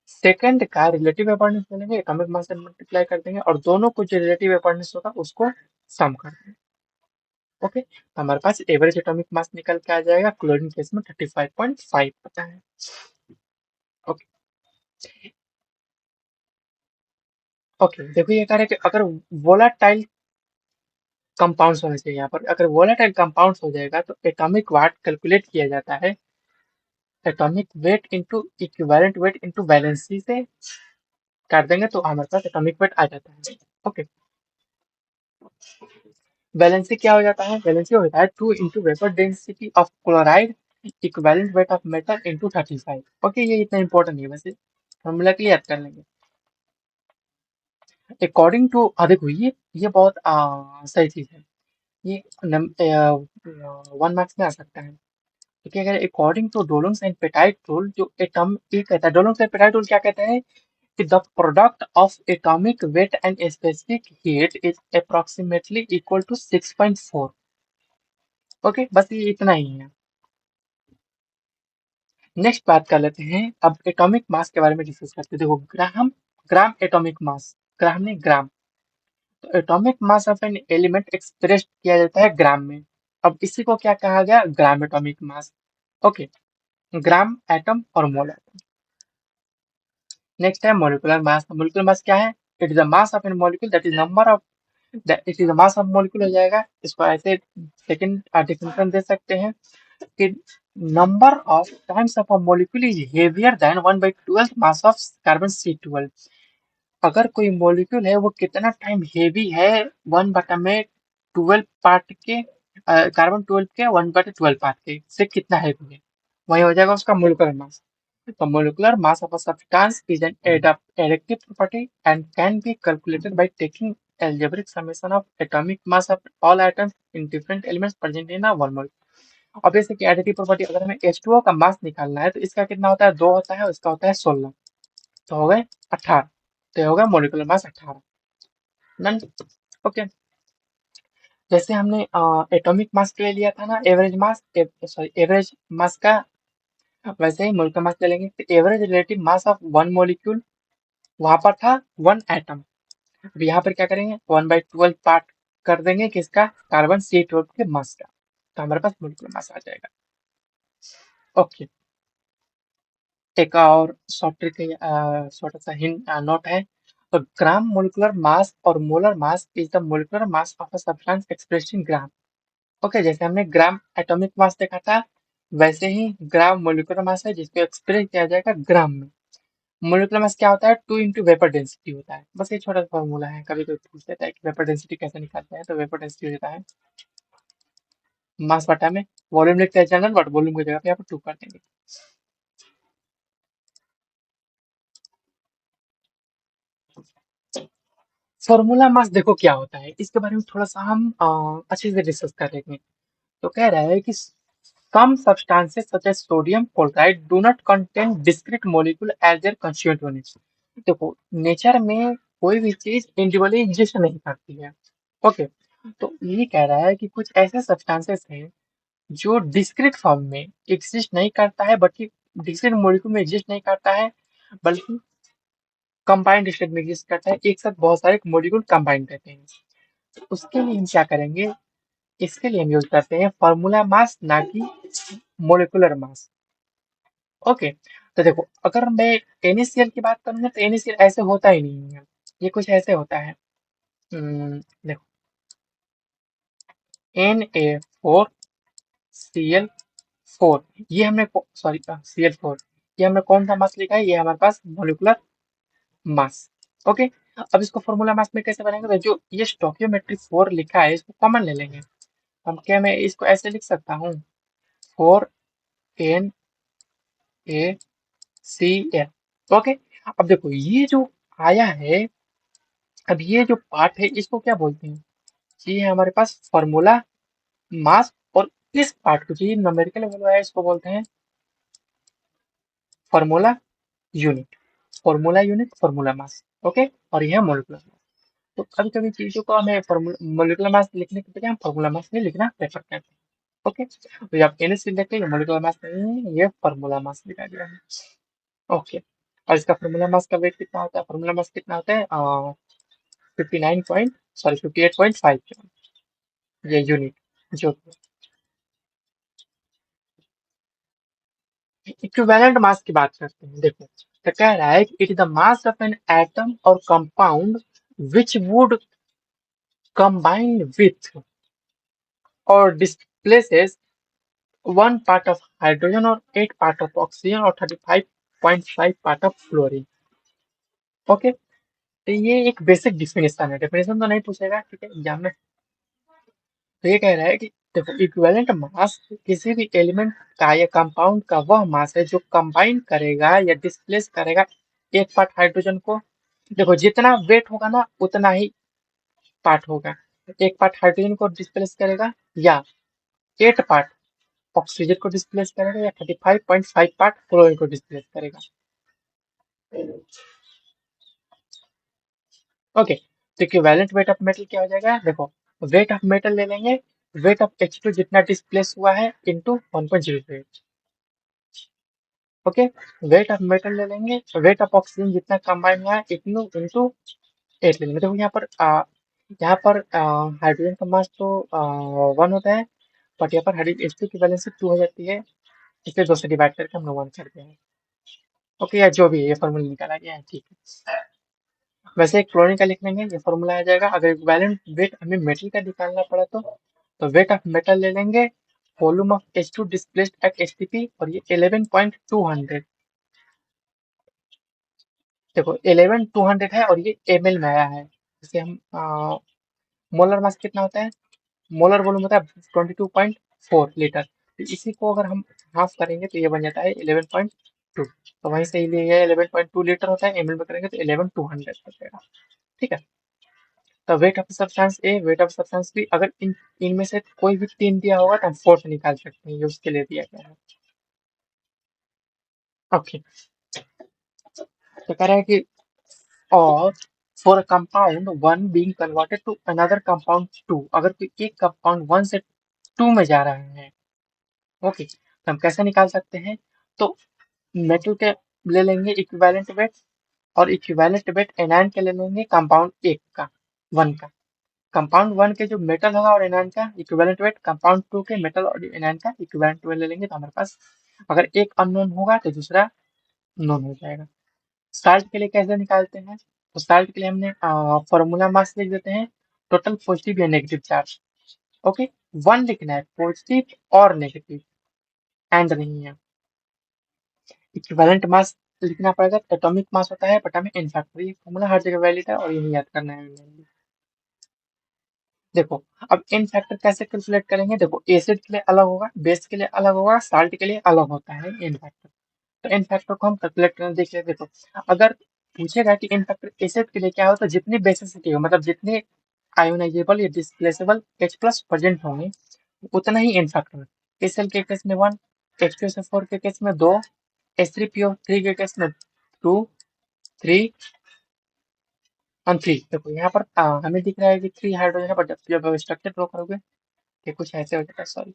सेकंड का रिलेटिव अबंडेंस ले लेंगे, एटॉमिक मास से मल्टीप्लाई कर देंगे, और दोनों को जो रिलेटिव अबंडेंस होगा उसको सम कर देंगे। ओके, तो हमारे पास एवरेज एटॉमिक मास निकल के आ जाएगा। क्लोरीन केस में 35.5 होता है। ओके। ओके, देखो ये कह रहे हैं कि अगर वोलाटाइल कंपाउंड्स होने चाहिए, यहाँ पर अगर वोलाटाइल कंपाउंड्स हो जाएगा तो एटॉमिक वाट कैलकुलेट किया जाता है atomic weight into equivalent weight into valency से कर देंगे तो हमारे पास एटॉमिक वेट आ जाता है। ओके, वैलेंसी क्या हो जाता है? वैलेंसी हो जाता है 2 into vapour density of chloride equivalent weight of metal into 35। Okay, ये इतना इंपॉर्टेंट नहीं है, वैसे फॉर्मूला के याद कर लेंगे। अकॉर्डिंग टू देखो ये बहुत सही चीज है। ये 1 मार्क्स में आ सकता है। ठीक है, अगर according to Dulong and Petit rule, जो एटम ये कहता है, डोलोन्स एंड पेटाइट रूल क्या कहते हैं कि the product of atomic weight and specific heat is approximately equal to 6.4। Okay, बस ये इतना ही है। नेक्स्ट बात कर लेते हैं, अब एटॉमिक मास के बारे में डिस्कस करते हैं। देखो ग्राहम ग्राम एटॉमिक मास, ग्राम नहीं ग्राम। तो atomic mass of an element express किया जाता है ग्राम में। अब इसी को क्या कहा गया, gram atomic mass. Okay, gram atom और मोल एटम। नेक्स्ट है मोलिकुलर मास। मोलिकुलर मास क्या है, it is the mass of an molecule that is number of, it is the mass of molecule हो जाएगा। इसको ऐसे सेकंड डेफिनेशन दे सकते हैं कि number of times of a molecule is heavier than 1/12 mass of carbon C12। अगर कोई molecule है वो कितना टाइम हेवी है, 1/12 पार्ट के, कार्बन 12 के 1/12 पार्ट के से कितना हेवी है, वही हो जाएगा उसका molecular mass. The molecular mass of a substance is an additive property and can be calculated by taking algebraic summation of atomic mass of all atoms in different elements present in a one molecule। अब जैसे कि additive property, अगर हमें H2O का मास निकालना है तो इसका कितना होता है, 2 होता है और इसका होता है 16, तो हो गए 18। तो ये हो गया मोलिकुलर मास 18। डन। ओके, जैसे हमने एटॉमिक मास ले लिया था ना, average mass, sorry average mass का, वैसे ही मोलिकुलर मास ले लेंगे। तो average relative mass of one molecule वहां पर था 1 एटम। अब यहाँ पर क्या करेंगे, 1/12 पार्ट कर देंगे किसका, कार्बन C12 के मास का, तो हमारे पास मोलिकुलर मास आ जाएगा। ओके, एक और शॉर्ट ट्रिक, छोटा सा हिंट नोट है। तो ग्राम मोलिकुलर मास और molar mass is the molecular mass of a substance expressed in gram. Okay, जैसे हमने ग्राम एटॉमिक मास देखा था, वैसे ही ग्राम मोलिकुलर मास है जिसको एक्सप्रेस किया जाएगा ग्राम में। मोलिकुलर मास क्या होता है, 2 × वेपर डेंसिटी होता है। बस ये छोटा सा फॉर्मूला है, कभी कोई पूछ लेता है कि वेपर डेंसिटी कैसे निकालते हैं, तो वेपर डेंसिटी होता है मास बटा में वॉल्यूम, लिखते हैं जनरल, बट वॉल्यूम की जगह पे यहाँ पर 2 कर देंगे। फॉर्मूला मास देखो क्या होता है, इसके बारे में थोड़ा सा हम अच्छे से डिस्कस करेंगे। तो कह रहा है कि some substances such as sodium chloride do not contain discrete molecule as their constituent units। देखो, नेचर में कोई भी चीज इंडिविजुअली एग्जिस्ट नहीं करती है। ओके, तो ये कह रहा है कि कुछ ऐसे सब्सटेंसेस हैं जो डिस्क्रीट फॉर्म में एग्जिस्ट नहीं करता है, बल्कि डिस्क्रीट मॉलिक्यूल में एग्जिस्ट नहीं करता है, बल्कि कंबाइंड स्टेट में एग्जिस्ट करता है, एक साथ बहुत सारे मॉलिक्यूल कंबाइंड रहते हैं। तो उसके लिए हम क्या करेंगे, इसके लिए हम यूज करते हैं फॉर्मूला मास, ना कि मोलिकुलर मास। ओके, तो देखो अगर मैं NaCl की बात करूंगा तो NaCl ऐसे होता ही नहीं है, ये कुछ ऐसे होता है। देखो, Na4Cl4, ये हमने, सॉरी Cl4, ये हमने कौन सा मास लिखा है, ये हमारे पास मोलिकुलर मास। ओके, अब इसको फॉर्मूला मास में कैसे बनाएंगे, तो जो ये स्टोकियोमेट्री 4 लिखा है इसको कॉमन ले लेंगे। हम क्या, मैं इसको ऐसे लिख सकता हूँ, 4NaCl। ओके, अब देखो ये जो आया है, अब ये जो पार्ट है इसको क्या बोलते हैं, ये है हमारे पास फॉर्मूला मास, और इस पार्ट को, जो न्यूमेरिकल वैल्यू है, इसको बोलते हैं formula unit. Formula unit, formula mass. Okay, और यह मोलिकुलर मास। तो कभी कभी चीजों को हमें मोलिकुलर मास लिखने के बजाय हम फॉर्मूला मास में लिखना प्रेफर करते हैं। ओके, तो ये आप NaCl देखते हैं, मोलिकुलर मास नहीं है, ये फॉर्मूला मास लिखा गया है। ओके, और इसका फॉर्मूला मास का वेट कितना होता है, फॉर्मूला मास कितना होता है, 59 पॉइंट, सॉरी 58.5 ये यूनिट जो। इक्विवेलेंट मास की बात करते हैं, देखो तो कह रहा है कि it is the mass of an atom or compound which would combine with or displaces 1 part of hydrogen or 8 part of oxygen और 35.5 पार्ट ऑफ फ्लोरीन। ओके, तो ये एक बेसिक डिफिनेशन है, डेफिनेशन तो नहीं पूछेगा, ठीक है एग्जाम में। तो ये कह रहा है कि देखो, इक्विवेलेंट मास किसी भी एलिमेंट का या कंपाउंड का वह मास है जो कंबाइन करेगा या डिस्प्लेस करेगा 1 पार्ट हाइड्रोजन को। देखो, जितना वेट होगा ना उतना ही पार्ट होगा। 1 पार्ट हाइड्रोजन को डिस्प्लेस करेगा, या 8 पार्ट ऑक्सीजन को डिस्प्लेस करेगा, या 35.5 पार्ट क्लोरीन को डिस्प्लेस करेगा। ओके, तो इक्विवेलेंट वेट ऑफ मेटल क्या हो जाएगा, देखो वेट ऑफ मेटल ले लेंगे, वेट ऑफ H2 जितना डिस्प्लेस हुआ है into 1.08। Okay, weight of metal ले लेंगे, वेट ऑफ ऑक्सीजन जितना कंबाइन हुआ है इतनू इंटू 8 ले लेंगे। देखो यहाँ पर हाइड्रोजन का मास तो 1 होता है, बट यहाँ पर हाइड्रोजन H2 की वैलेंसी 2 हो जाती है, इसे 2 से डिवाइड करके हमने 1 कर दिया है। ओके, या जो भी है, ये फॉर्मूला निकाला गया है, ठीक है। वैसे एक क्लोरीन का लिख लेंगे, ये फॉर्मूला आ जाएगा। अगर इक्विवेलेंट वेट हमें मेटल का निकालना पड़ा तो वेट ऑफ मेटल ले लेंगे, volume of H2 displaced at STP, और ये 11.200। देखो 11,200 है और ये ml में आया है। जैसे हम मोलर मास कितना होता है, मोलर वॉल्यूम होता है 22.4 लीटर। तो इसी को अगर हम हाफ करेंगे तो ये बन जाता है 11.2। तो वहीं से ये 11.2 लीटर होता है, ml में करेंगे तो 11,200 हो जाएगा। ठीक है। तो weight of substance A, weight of substance B, अगर इनमें से कोई भी तीन दिया होगा तो हम फोर्थ निकाल सकते हैं, ये उसके लिए दिया गया है। ओके, तो कह रहा है कि और for a compound one being converted to another compound two, अगर कोई एक कंपाउंड वन से टू में जा रहा है, ओके, तो हम कैसे निकाल सकते हैं। तो मेटल के ले लेंगे इक्विवेलेंट वेट, और इक्विवेलेंट वेट एनायन के ले लेंगे कंपाउंड एक का, वन का। कंपाउंड वन के जो मेटल होगा और एनायन का इक्विवेलेंट वेट, कंपाउंड टू के मेटल और एनायन का इक्विवेलेंट वेट ले लेंगे, तो हमारे पास अगर एक अननोन होगा तो दूसरा नोन हो जाएगा। साल्ट के लिए कैसे निकालते हैं, तो साल्ट के लिए हमने फॉर्मूला मास लिख देते हैं, टोटल पॉजिटिव या नेगेटिव चार्ज। ओके, वन लिखना है, पॉजिटिव और नेगेटिव, एंड नहीं है। इक्विवेलेंट मास लिखना पड़ेगा, एटॉमिक मास होता है बटा में एन फैक्टर, ये फॉर्मूला हर जगह वैलिड है और यही याद करना है mainly। देखो, अब एन फैक्टर कैसे कैलकुलेट करेंगे, देखो एसिड के लिए अलग होगा, बेस के लिए अलग होगा, साल्ट के लिए अलग होता है एन फैक्टर। तो एन फैक्टर को हम कैलकुलेट करना देख लेते, देखो अगर पूछेगा कि एन फैक्टर एसिड के लिए क्या होता है, जितनी बेसिसिटी हो, मतलब जितने आयोनाइजेबल या डिस्प्लेसेबल H प्लस प्रेजेंट होंगे उतना ही एन फैक्टर। एस एल के केस में 1, H2SO4 के केस में 2, H3PO3 के केस में 2, 3 और 3। देखो यहाँ पर हमें दिख रहा है कि 3 हाइड्रोजन है, बट जब स्ट्रक्चर ड्रॉ करोगे ये कुछ ऐसे हो जाता है, सॉरी।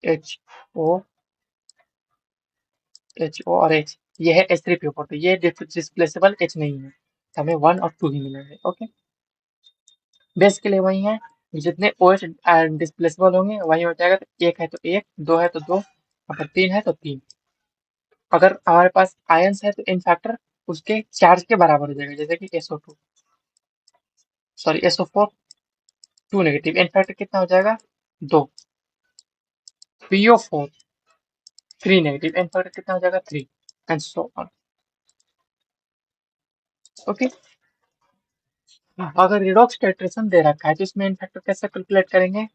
HO, HO और H, ये है H3PO4, तो ये डिस्प्लेसेबल H नहीं है, तो हमें 1 और 2 ही मिलेंगे। ओके, बेस के लिए वही है, जितने OH डिस्प्लेसेबल होंगे वही हो जाएगा, तो एक है तो एक, दो है तो दो, अगर तीन है तो तीन। अगर हमारे पास आयंस है तो इन फैक्टर उसके चार्ज के बराबर हो जाएगा, जैसे कि SO2, सॉरी SO4 2 नेगेटिव, इन फैक्टर कितना हो जाएगा, दो। PO4 3 नेगेटिव, इन फैक्टर कितना हो जाएगा, 3, एंड सो ऑन। ओके, अगर रिडॉक्स टाइट्रेशन दे रखा है तो इसमें इन फैक्टर कैसे कैलकुलेट करेंगे,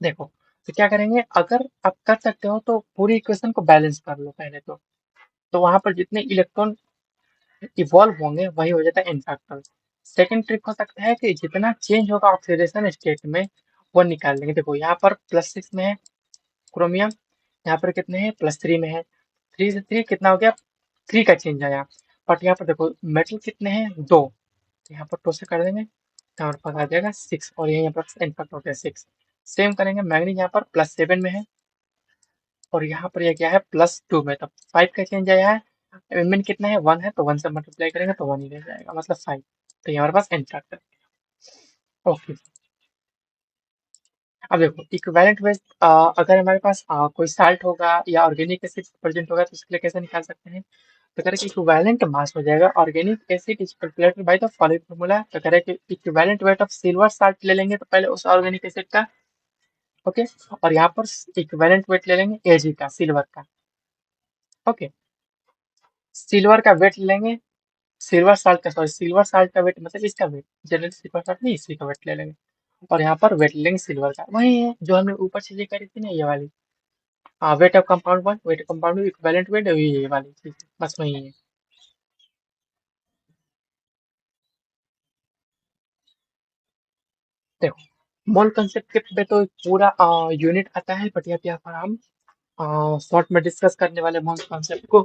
देखो तो क्या करेंगे, अगर आप कर सकते हो तो पूरी इक्वेशन को बैलेंस कर लो पहले तो वहां पर जितने इलेक्ट्रॉन इवॉल्व होंगे वही हो जाता है इन फैक्टर। सेकेंड ट्रिक हो सकता है कि जितना चेंज होगा ऑक्सीडेशन स्टेट में वो निकाल लेंगे। देखो यहाँ पर +6 में है क्रोमियम, यहाँ पर कितने हैं, +3 में है, 3 से 3 कितना हो गया, 3 का चेंज आया। बट यहाँ पर देखो मेटल कितने हैं, 2, तो यहाँ पर 2 से कर देंगे तो हमारे पास आ जाएगा 6, और यहाँ पर इनफैक्ट हो गया 6। सेम करेंगे, मैग्नीज यहाँ पर +7 में है, और यहाँ पर यह क्या है, +2 में, तो 5 का चेंज आया है। एलिमेंट कितना है, 1 है, तो 1 से मल्टीप्लाई करेंगे तो 1 ही रह जाएगा, मतलब 5। तो ये हमारे पास इनफैक्ट। ओके, अब देखो इक्विवेलेंट वेट, अगर हमारे पास कोई साल्ट होगा या ऑर्गेनिक एसिड प्रेजेंट होगा तो उसके लिए कैसे निकाल सकते हैं, तो कह रहे कि इक्विवेलेंट मास हो जाएगा organic acid is calculated by the following formula. तो कह रहे कि equivalent weight of silver salt ले लेंगे तो पहले उस ऑर्गेनिक एसिड का, ओके, और यहाँ पर इक्विवेलेंट वेट ले लेंगे Ag का, सिल्वर का। ओके, सिल्वर का वेट ले लेंगे, सिल्वर साल्ट का, सॉरी सिल्वर साल्ट का वेट मतलब इसका वेट, जनरल सिल्वर साल्ट नहीं, इसी का वेट ले लेंगे, और यहाँ पर वेट लेंगे सिल्वर का, वही है जो हमने ऊपर चीजें करी थी ना, ये वाली। हाँ, weight of compound one, weight of compound equivalent weight, ये वाली चीज बस वही है। देखो मोल कंसेप्ट के पे तो पूरा यूनिट आता है, बट यहाँ पर हम शॉर्ट में डिस्कस करने वाले मोल कंसेप्ट को।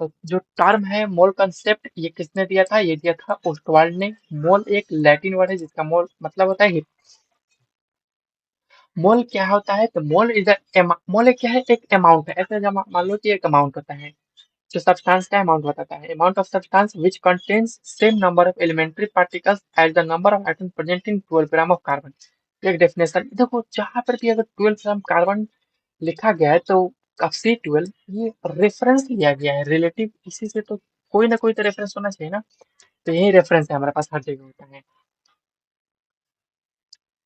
तो जो टर्म है मोल कंसेप्ट, ये किसने दिया था, ये दिया था ओस्टवाल्ड ने। मोल एक लैटिन वर्ड है जिसका मोल मतलब होता है मोल क्या होता है? तो मोल इज मोल क्या है? एक अमाउंट है। ऐसे जब मान लो कि एक अमाउंट होता है जो सब्सटेंस का अमाउंट बताता है। Amount of substance which contains same number of elementary particles as the number of atoms present in 12 gram of carbon. एक डेफिनेशन देखो, जहां पर भी अगर 12 ग्राम कार्बन लिखा गया है तो अब C12 ये रेफरेंस लिया गया है रिलेटिव, इसी से तो कोई ना कोई तो रेफरेंस होना चाहिए ना। तो यही रेफरेंस है हमारे पास, हर जगह होता है।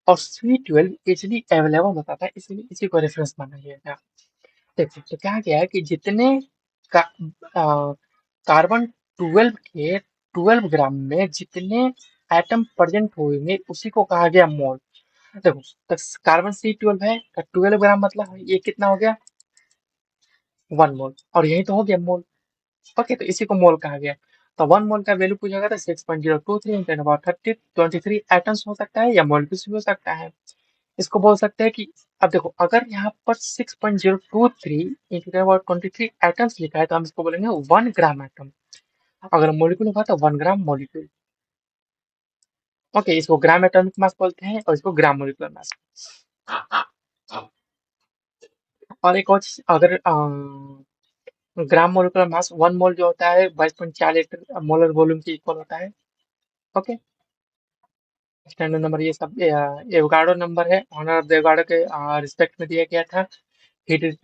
और C12 इजिली अवेलेबल होता था, इसलिए इसी को रेफरेंस माना गया था। देखो तो क्या गया है कि जितने का कार्बन 12 के 12 ग्राम में जितने एटम प्रेजेंट होंगे उसी को कहा गया मोल। देखो तो कार्बन C12 है, 12 ग्राम मतलब ये कितना हो गया? 1 मोल, और यही तो हो गया मोल। ओके, तो इसी को मोल कहा गया। तो 1 मोल का वैल्यू पूछा गया था 6.023 इंटू अबाउट 23 एटम्स हो सकता है या मोलिक्यूल्स भी हो सकता है। इसको बोल सकते हैं कि अब देखो, अगर यहाँ पर 6.023 इंटू अबाउट 23 एटम्स लिखा है तो हम इसको बोलेंगे 1 ग्राम एटम। अगर मोलिक्यूल होगा तो 1 ग्राम मोलिक्यूल। ओके, इसको ग्राम एटॉमिक मास बोलते हैं और इसको ग्राम मोलिकुलर मास। और एक और चीज, अगर ग्राम मोलिकुलर मास 1 मोल जो होता है 22.4 लीटर मोलर वॉल्यूम के इक्वल होता है। ओके, स्टैंडर्ड नंबर ये सब एवोगाड्रो नंबर है, ऑनर ऑफ एवोगाड्रो के रिस्पेक्ट में दिया गया था। Heat is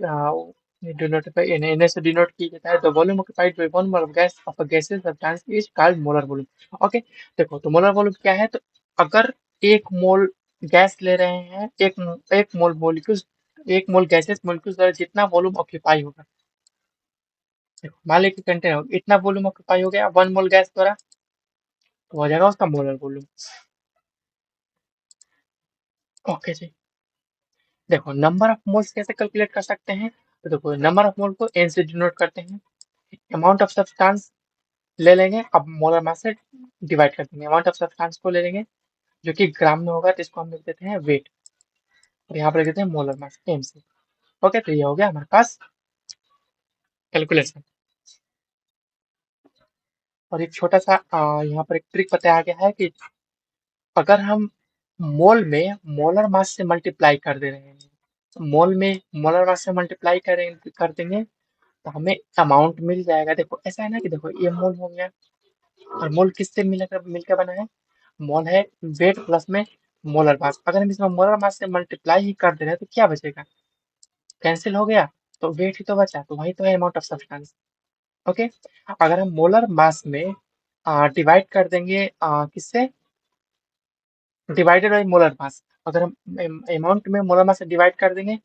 denoted by Na से डिनोट किया जाता है। The volume occupied by 1 mole of gas of a gaseous substance is called molar volume. Okay, देखो तो मोलर वॉल्यूम क्या है? तो अगर 1 मोल गैस ले रहे हैं, एक मोल मॉलिक्यूल्स, 1 मोल गैसेस मॉलिक्यूल्स द्वारा जितना वॉल्यूम ऑक्यूपाई होगा, देखो मान लीजिए कि कंटेनर इतना वॉल्यूम ऑक्यूपाई हो गया 1 मोल गैस द्वारा, तो हो जाएगा उसका मोलर वॉल्यूम। ओके जी, देखो नंबर ऑफ मोल्स कैसे कैलकुलेट कर सकते हैं? तो देखो नंबर ऑफ मोल को n से डिनोट करते हैं। अमाउंट ऑफ सब्सटेंस ले लेंगे, अब मोलर मास से डिवाइड कर देंगे। अमाउंट ऑफ सब्सटेंस को ले लेंगे जो कि ग्राम में होगा, तो इसको हम लिख देते हैं वेट, और यहाँ पर लिख देते हैं मोलर मास एम से। ओके, तो ये हो गया हमारे पास कैलकुलेशन। और एक छोटा सा यहाँ पर एक ट्रिक बताया गया है कि अगर हम मोल में मोलर मास से मल्टीप्लाई कर दे रहे हैं, तो मोल में मोलर मास से मल्टीप्लाई कर देंगे तो हमें अमाउंट मिल जाएगा। देखो ऐसा है ना कि देखो ये मोल हो गया, और मोल किससे मिलकर बना है? मोल है वेट प्लस में मोलर मास। अगर हम इसमें मोलर मास से मल्टीप्लाई ही कर दे रहे हैं तो क्या बचेगा? कैंसिल हो गया, तो वेट ही तो बचा, तो वही तो है अमाउंट ऑफ सब्सटेंस। ओके, अगर हम मोलर मास में डिवाइड कर देंगे किससे? Divided by molar mass. अगर हम अमाउंट में मोलर मास से डिवाइड कर देंगे,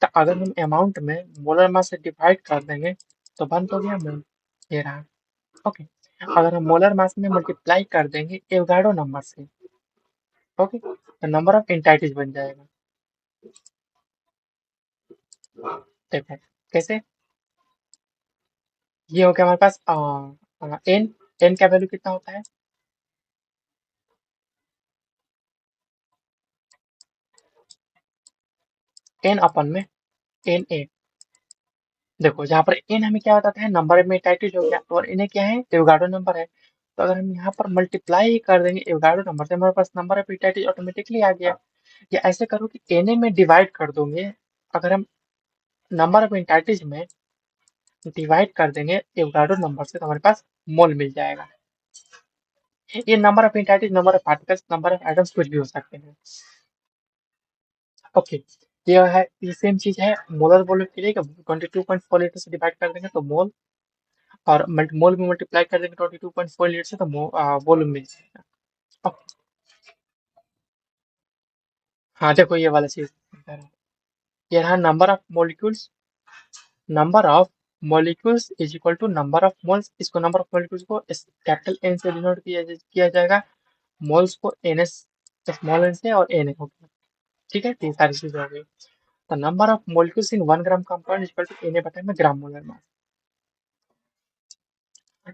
तो अगर हम अमाउंट में मोलर मास से डिवाइड कर देंगे तो बन तो गया मोल, ये रहा। ओके, अगर हम मोलर मास में मल्टीप्लाई कर देंगे एवोगाड्रो नंबर से, ओके, तो नंबर ऑफ एंटाइटीज बन जाएगा। देखो कैसे, ये हो गया हमारे पास एन। एन का वैल्यू कितना होता है? एन अपन में एन ए। देखो जहाँ पर एन हमें क्या बताता है? नंबर में एंटाइटीज हो गया, और इन्हें क्या है? एवोगाड्रो नंबर है। तो अगर हम यहाँ पर मल्टीप्लाई कर देंगे एवोगाड्रो नंबर से, हमारे पास नंबर ऑफ एंटाइटीज ऑटोमेटिकली आ गया। या ऐसे करो कि एन ए में डिवाइड कर दोगे, अगर हम नंबर ऑफ एंटाइटीज में डिवाइड कर देंगे एवोगाड्रो नंबर से, तो हमारे पास मोल मिल जाएगा। ये number of entities, number of particles, number of atoms कुछ भी हो सकते हैं। ओके, ये है, ये सेम चीज है मोलर वॉल्यूम के लिए। 22.4 लीटर से डिवाइड कर देंगे तो मोल, और मोल में मल्टीप्लाई कर देंगे 22.4 लीटर से तो वॉल्यूम मिल जाएगा। ओके, हाँ देखो ये वाला चीज, ये रहा number of molecules. Number of molecules is equal to number of moles. इसको नंबर ऑफ मॉलिक्यूल्स को कैपिटल एन से डिनोट किया जाएगा, मोल्स को एन एस, स्मॉल एन से, और एन ए हो गया। ठीक है, तो ये सारी चीजें हो गई। तो number of molecules in 1 gram compound is equal to N A बटा में gram molar mass.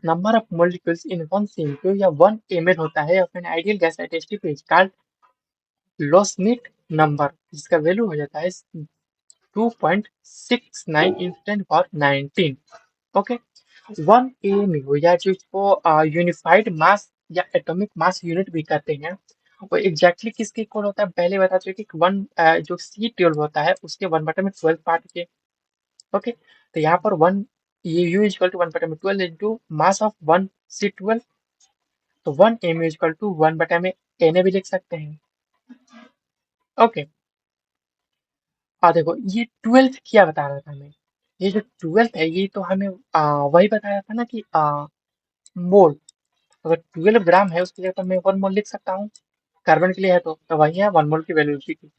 Number of molecules in 1 CMQ या 1 ml होता है of an ideal gas at STP is called Loschmidt number, जिसका वैल्यू हो जाता है 2.69 into 10 power 19। Okay, 1 AMU या जिसको यूनिफाइड मास या एटॉमिक मास यूनिट भी कहते हैं, वो एग्जैक्टली किसके इक्वल होता है पहले बता चुके कि वन जो C12 होता है उसके 1/12 पार्ट के। ओके, तो यहाँ पर वन ये U equal to 1/12 into mass of one C12, तो 1 m इक्वल टू 1/n भी लिख सकते हैं। ओके, और देखो ये 12th क्या बता रहा था हमें, ये जो 12th है ये तो हमें वही बताया था ना कि मोल, अगर 12 ग्राम है उसकी जगह पर मैं 1 मोल लिख सकता हूँ, कार्बन के लिए है तो वही है 1 मोल की वैल्यू उसी की।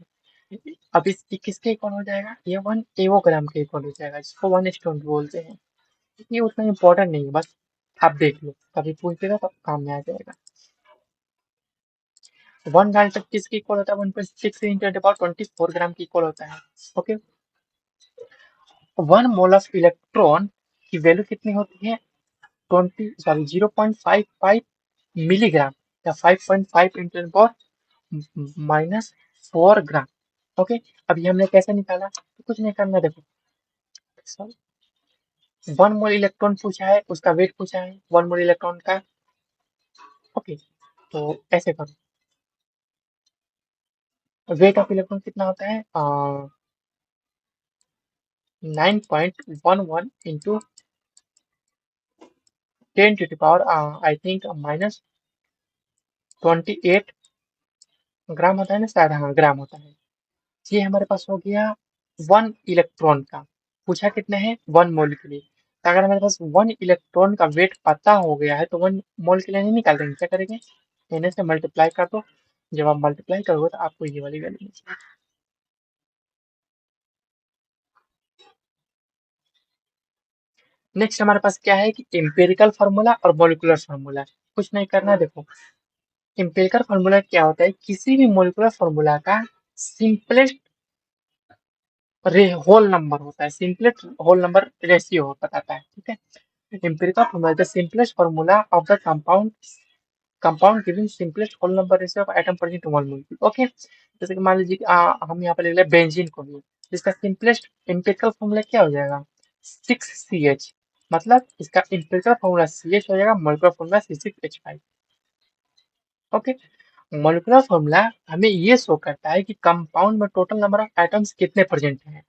अब इस ये किसके इक्वल हो जाएगा, ये 1 एवोग्राम के इक्वल हो जाएगा, जिसको 1 स्टोन बोलते हैं। ये उतना इम्पोर्टेंट नहीं है, बस आप देख लो कभी पूछेगा तो काम में आ जाएगा। 1 डाल्टन किसके इक्वल होता है, 1.6 इंटू 10 24 ग्राम की इक्वल होता है। ओके, 1 मोल ऑफ इलेक्ट्रॉन की वैल्यू कितनी होती है, 0.55 मिलीग्राम या 5.5 इंटू -4 ग्राम। ओके, अब ये हमने कैसे निकाला, तो कुछ नहीं करना, देखो 1 मोल इलेक्ट्रॉन पूछा है, उसका वेट पूछा है 1 मोल इलेक्ट्रॉन का। ओके, तो ऐसे करो, वेट ऑफ इलेक्ट्रॉन कितना होता है 9.11 into 10 to the power I think -28 gram होता है ना शायद, हाँ ग्राम होता है। ये हमारे पास हो गया 1 इलेक्ट्रॉन का, पूछा कितने हैं 1 मोल के लिए। तो अगर हमारे पास 1 इलेक्ट्रॉन का वेट पता हो गया है तो 1 मोल के लिए नहीं निकाल देंगे, क्या करेंगे, n से मल्टीप्लाई कर दो। जब आप मल्टीप्लाई करोगे तो आपको ये वाली वैल्यू मिलेगी। नेक्स्ट हमारे पास क्या है कि एम्पेरिकल फार्मूला और मोलिकुलर फार्मूला। कुछ नहीं करना, देखो एम्पेरिकल फार्मूला क्या होता है, किसी भी मोलिकुलर फार्मूला का सिंपलेस्ट होल नंबर होता है, सिंपलेस्ट होल नंबर रेशियो बताता है, ठीक है। Empirical formula the simplest formula of the compound giving simplest whole number ratio of atom present in one molecule. Okay, जैसे कि मान लीजिए कि, हम यहाँ पर ले लें बेंजीन को भी, इसका सिंपलेस्ट एम्पिरिकल फार्मूला क्या हो जाएगा 6CH, मतलब इसका एम्पिरिकल फार्मूला CH हो जाएगा, molecular formula C6H5। Okay, molecular formula हमें ये शो करता है कि कंपाउंड में टोटल नंबर ऑफ एटम्स कितने प्रेजेंट हैं।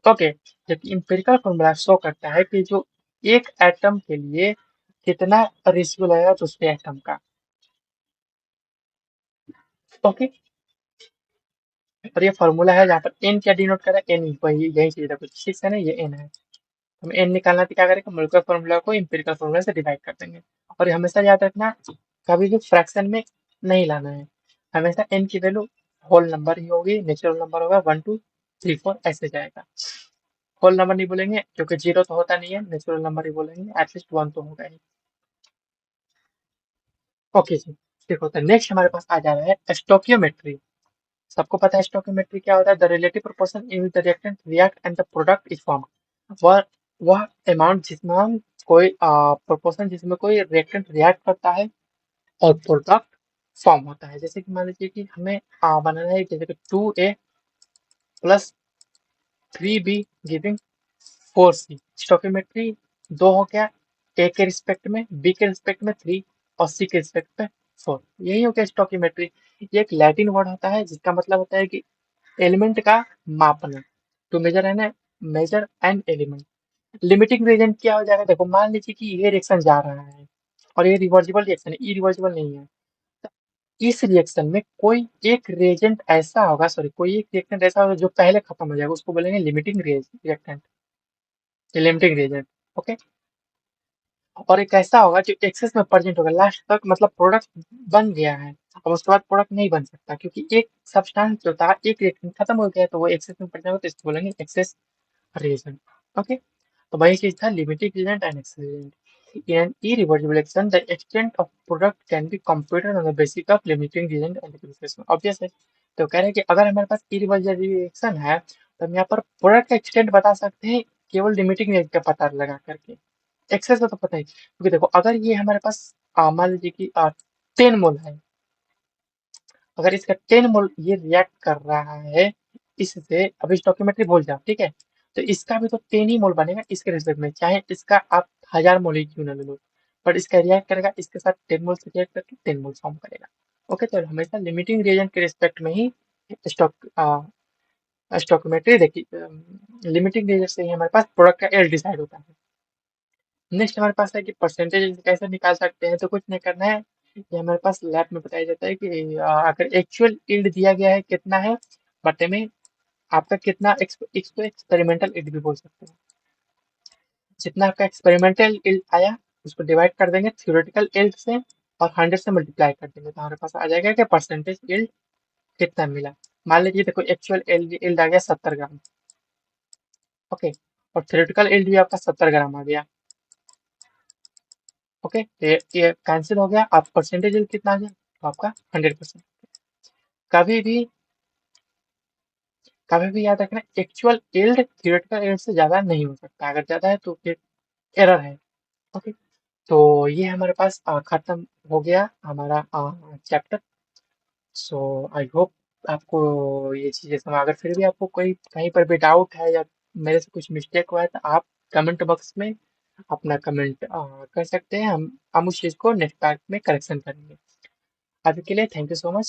ओके, जबकि एम्पिरिकल फॉर्मूला शो करता है कि जो एक एटम के लिए कितना रेशियो लगेगा दूसरे एटम का। ओके, और ये फॉर्मूला है जहाँ पर एन क्या डिनोट कर रहा है, एन वही यही चीज देखो 6 है ना, ये एन है। हम एन निकालना तो क्या करेंगे, मोलिकुलर फॉर्मूला को एम्पिरिकल फॉर्मूला से डिवाइड कर देंगे। और ये हमेशा याद रखना, कभी भी फ्रैक्शन में नहीं लाना है, हमेशा एन की वैल्यू होल नंबर ही होगी, नेचुरल नंबर होगा 1 2 3 4 ऐसे जाएगा। होल नंबर नहीं बोलेंगे क्योंकि जीरो तो होता नहीं है, नेचुरल नंबर ही बोलेंगे, एटलीस्ट 1 तो होगा ही। ओके जी, देखो तो नेक्स्ट हमारे पास आ जा रहा है स्टोकियोमेट्री। सबको पता है स्टोकियोमेट्री क्या होता है, the relative proportion in the reactant react and the product is formed. वह अमाउंट जिसमें हम कोई प्रोपोर्शन जिसमें कोई रिएक्टेंट रिएक्ट करता है और प्रोडक्ट फॉर्म होता है। जैसे कि मान लीजिए कि हमें बनाना है, जैसे कि 2A + 3B giving 4C। Stoichiometry दो हो गया, ए के रिस्पेक्ट में, बी के रिस्पेक्ट में 3 और सी के रिस्पेक्ट में 4, यही हो गया स्टोकियोमेट्री। ये एक लैटिन वर्ड होता है जिसका मतलब होता है कि एलिमेंट का मापना, to measure an measure an element. Limiting reason क्या हो जाएगा, देखो मान लीजिए कि ये रिएक्शन जा रहा है और ये रिवर्सिबल रिएक्शन है, इरिवर्सिबल नहीं है। तो इस रिएक्शन में कोई एक रिएजेंट ऐसा होगा, सॉरी कोई एक रिएक्टेंट ऐसा होगा जो पहले खत्म हो जाएगा, उसको बोलेंगे limiting reactant, limiting reagent. Okay, और एक ऐसा होगा जो एक्सेस में प्रेजेंट होगा लास्ट तक, मतलब प्रोडक्ट बन गया है, अब उसके बाद प्रोडक्ट नहीं बन सकता क्योंकि एक सब्सटेंस जो था एक रिएक्शन खत्म हो गया, तो वो एक्सेस में प्रेजेंट होगा, तो इसको बोलेंगे एक्सेस रिएजेंट। ओके, तो वही चीज था limiting reagent and access reagent. In an irreversible reaction, the extent of product can be computed on the basis of limiting reagent and liquefaction. Obvious है, तो कह रहे हैं कि अगर हमारे पास irreversible reaction है तो हम यहाँ पर प्रोडक्ट का एक्सटेंट बता सकते हैं केवल लिमिटिंग रेंज का पता लगा करके। एक्सेस का तो पता ही, क्योंकि देखो अगर ये हमारे पास मान लीजिए कि 10 मोल है, अगर इसका 10 मोल ये रिएक्ट कर रहा है इससे, अभी स्टोकियोमेट्री भूल जाओ, ठीक है, तो इसका भी तो 10 ही मोल बनेगा इसके रिस्पेक्ट में, चाहे इसका आप 1000 मोल ही क्यों ना ले लो, बट इसका रिएक्ट करेगा इसके साथ 10 मोल से रिएक्ट करके 10 मोल फॉर्म करेगा। ओके, तो हमेशा लिमिटिंग रीजन के रिस्पेक्ट में ही स्टॉक स्टॉकियोमेट्री देखिए, लिमिटिंग रीजन से ही हमारे पास प्रोडक्ट का एल डिसाइड होता है। नेक्स्ट हमारे पास है कि परसेंटेज कैसे निकाल सकते हैं, तो कुछ नहीं करना है, ये हमारे पास लैब में बताया जाता है कि अगर एक्चुअल यील्ड दिया गया है कितना है, बटे में आपका कितना इसको एक्सपेरिमेंटल यील्ड भी बोल सकते हैं। जितना आपका एक्सपेरिमेंटल यील्ड आया उसको डिवाइड कर देंगे थ्योरेटिकल यील्ड से और 100 से मल्टीप्लाई कर देंगे, तो हमारे पास आ जाएगा कि परसेंटेज यील्ड कितना मिला। मान लीजिए देखो एक्चुअल यील्ड आ गया 70 ग्राम। ओके, और थ्योरेटिकल यील्ड भी आपका 70 ग्राम आ गया। ओके, ये कैंसिल हो गया, आप परसेंटेज यील्ड कितना आ गया, तो आपका 100%। कभी भी कभी भी याद रखना, एक्चुअल यील्ड थ्योरेटिकल यील्ड से ज्यादा नहीं हो सकता, अगर ज्यादा है तो फिर एरर है। ओके, तो ये हमारे पास खत्म हो गया हमारा चैप्टर। सो आई होप आपको ये चीजें समझ, अगर फिर भी आपको कोई कहीं पर भी डाउट है या मेरे से कुछ मिस्टेक हुआ है तो आप कमेंट बॉक्स में अपना कमेंट कर सकते हैं, हम उस चीज को नेक्स्ट पार्ट में करेक्शन करेंगे। अभी के लिए थैंक यू सो मच।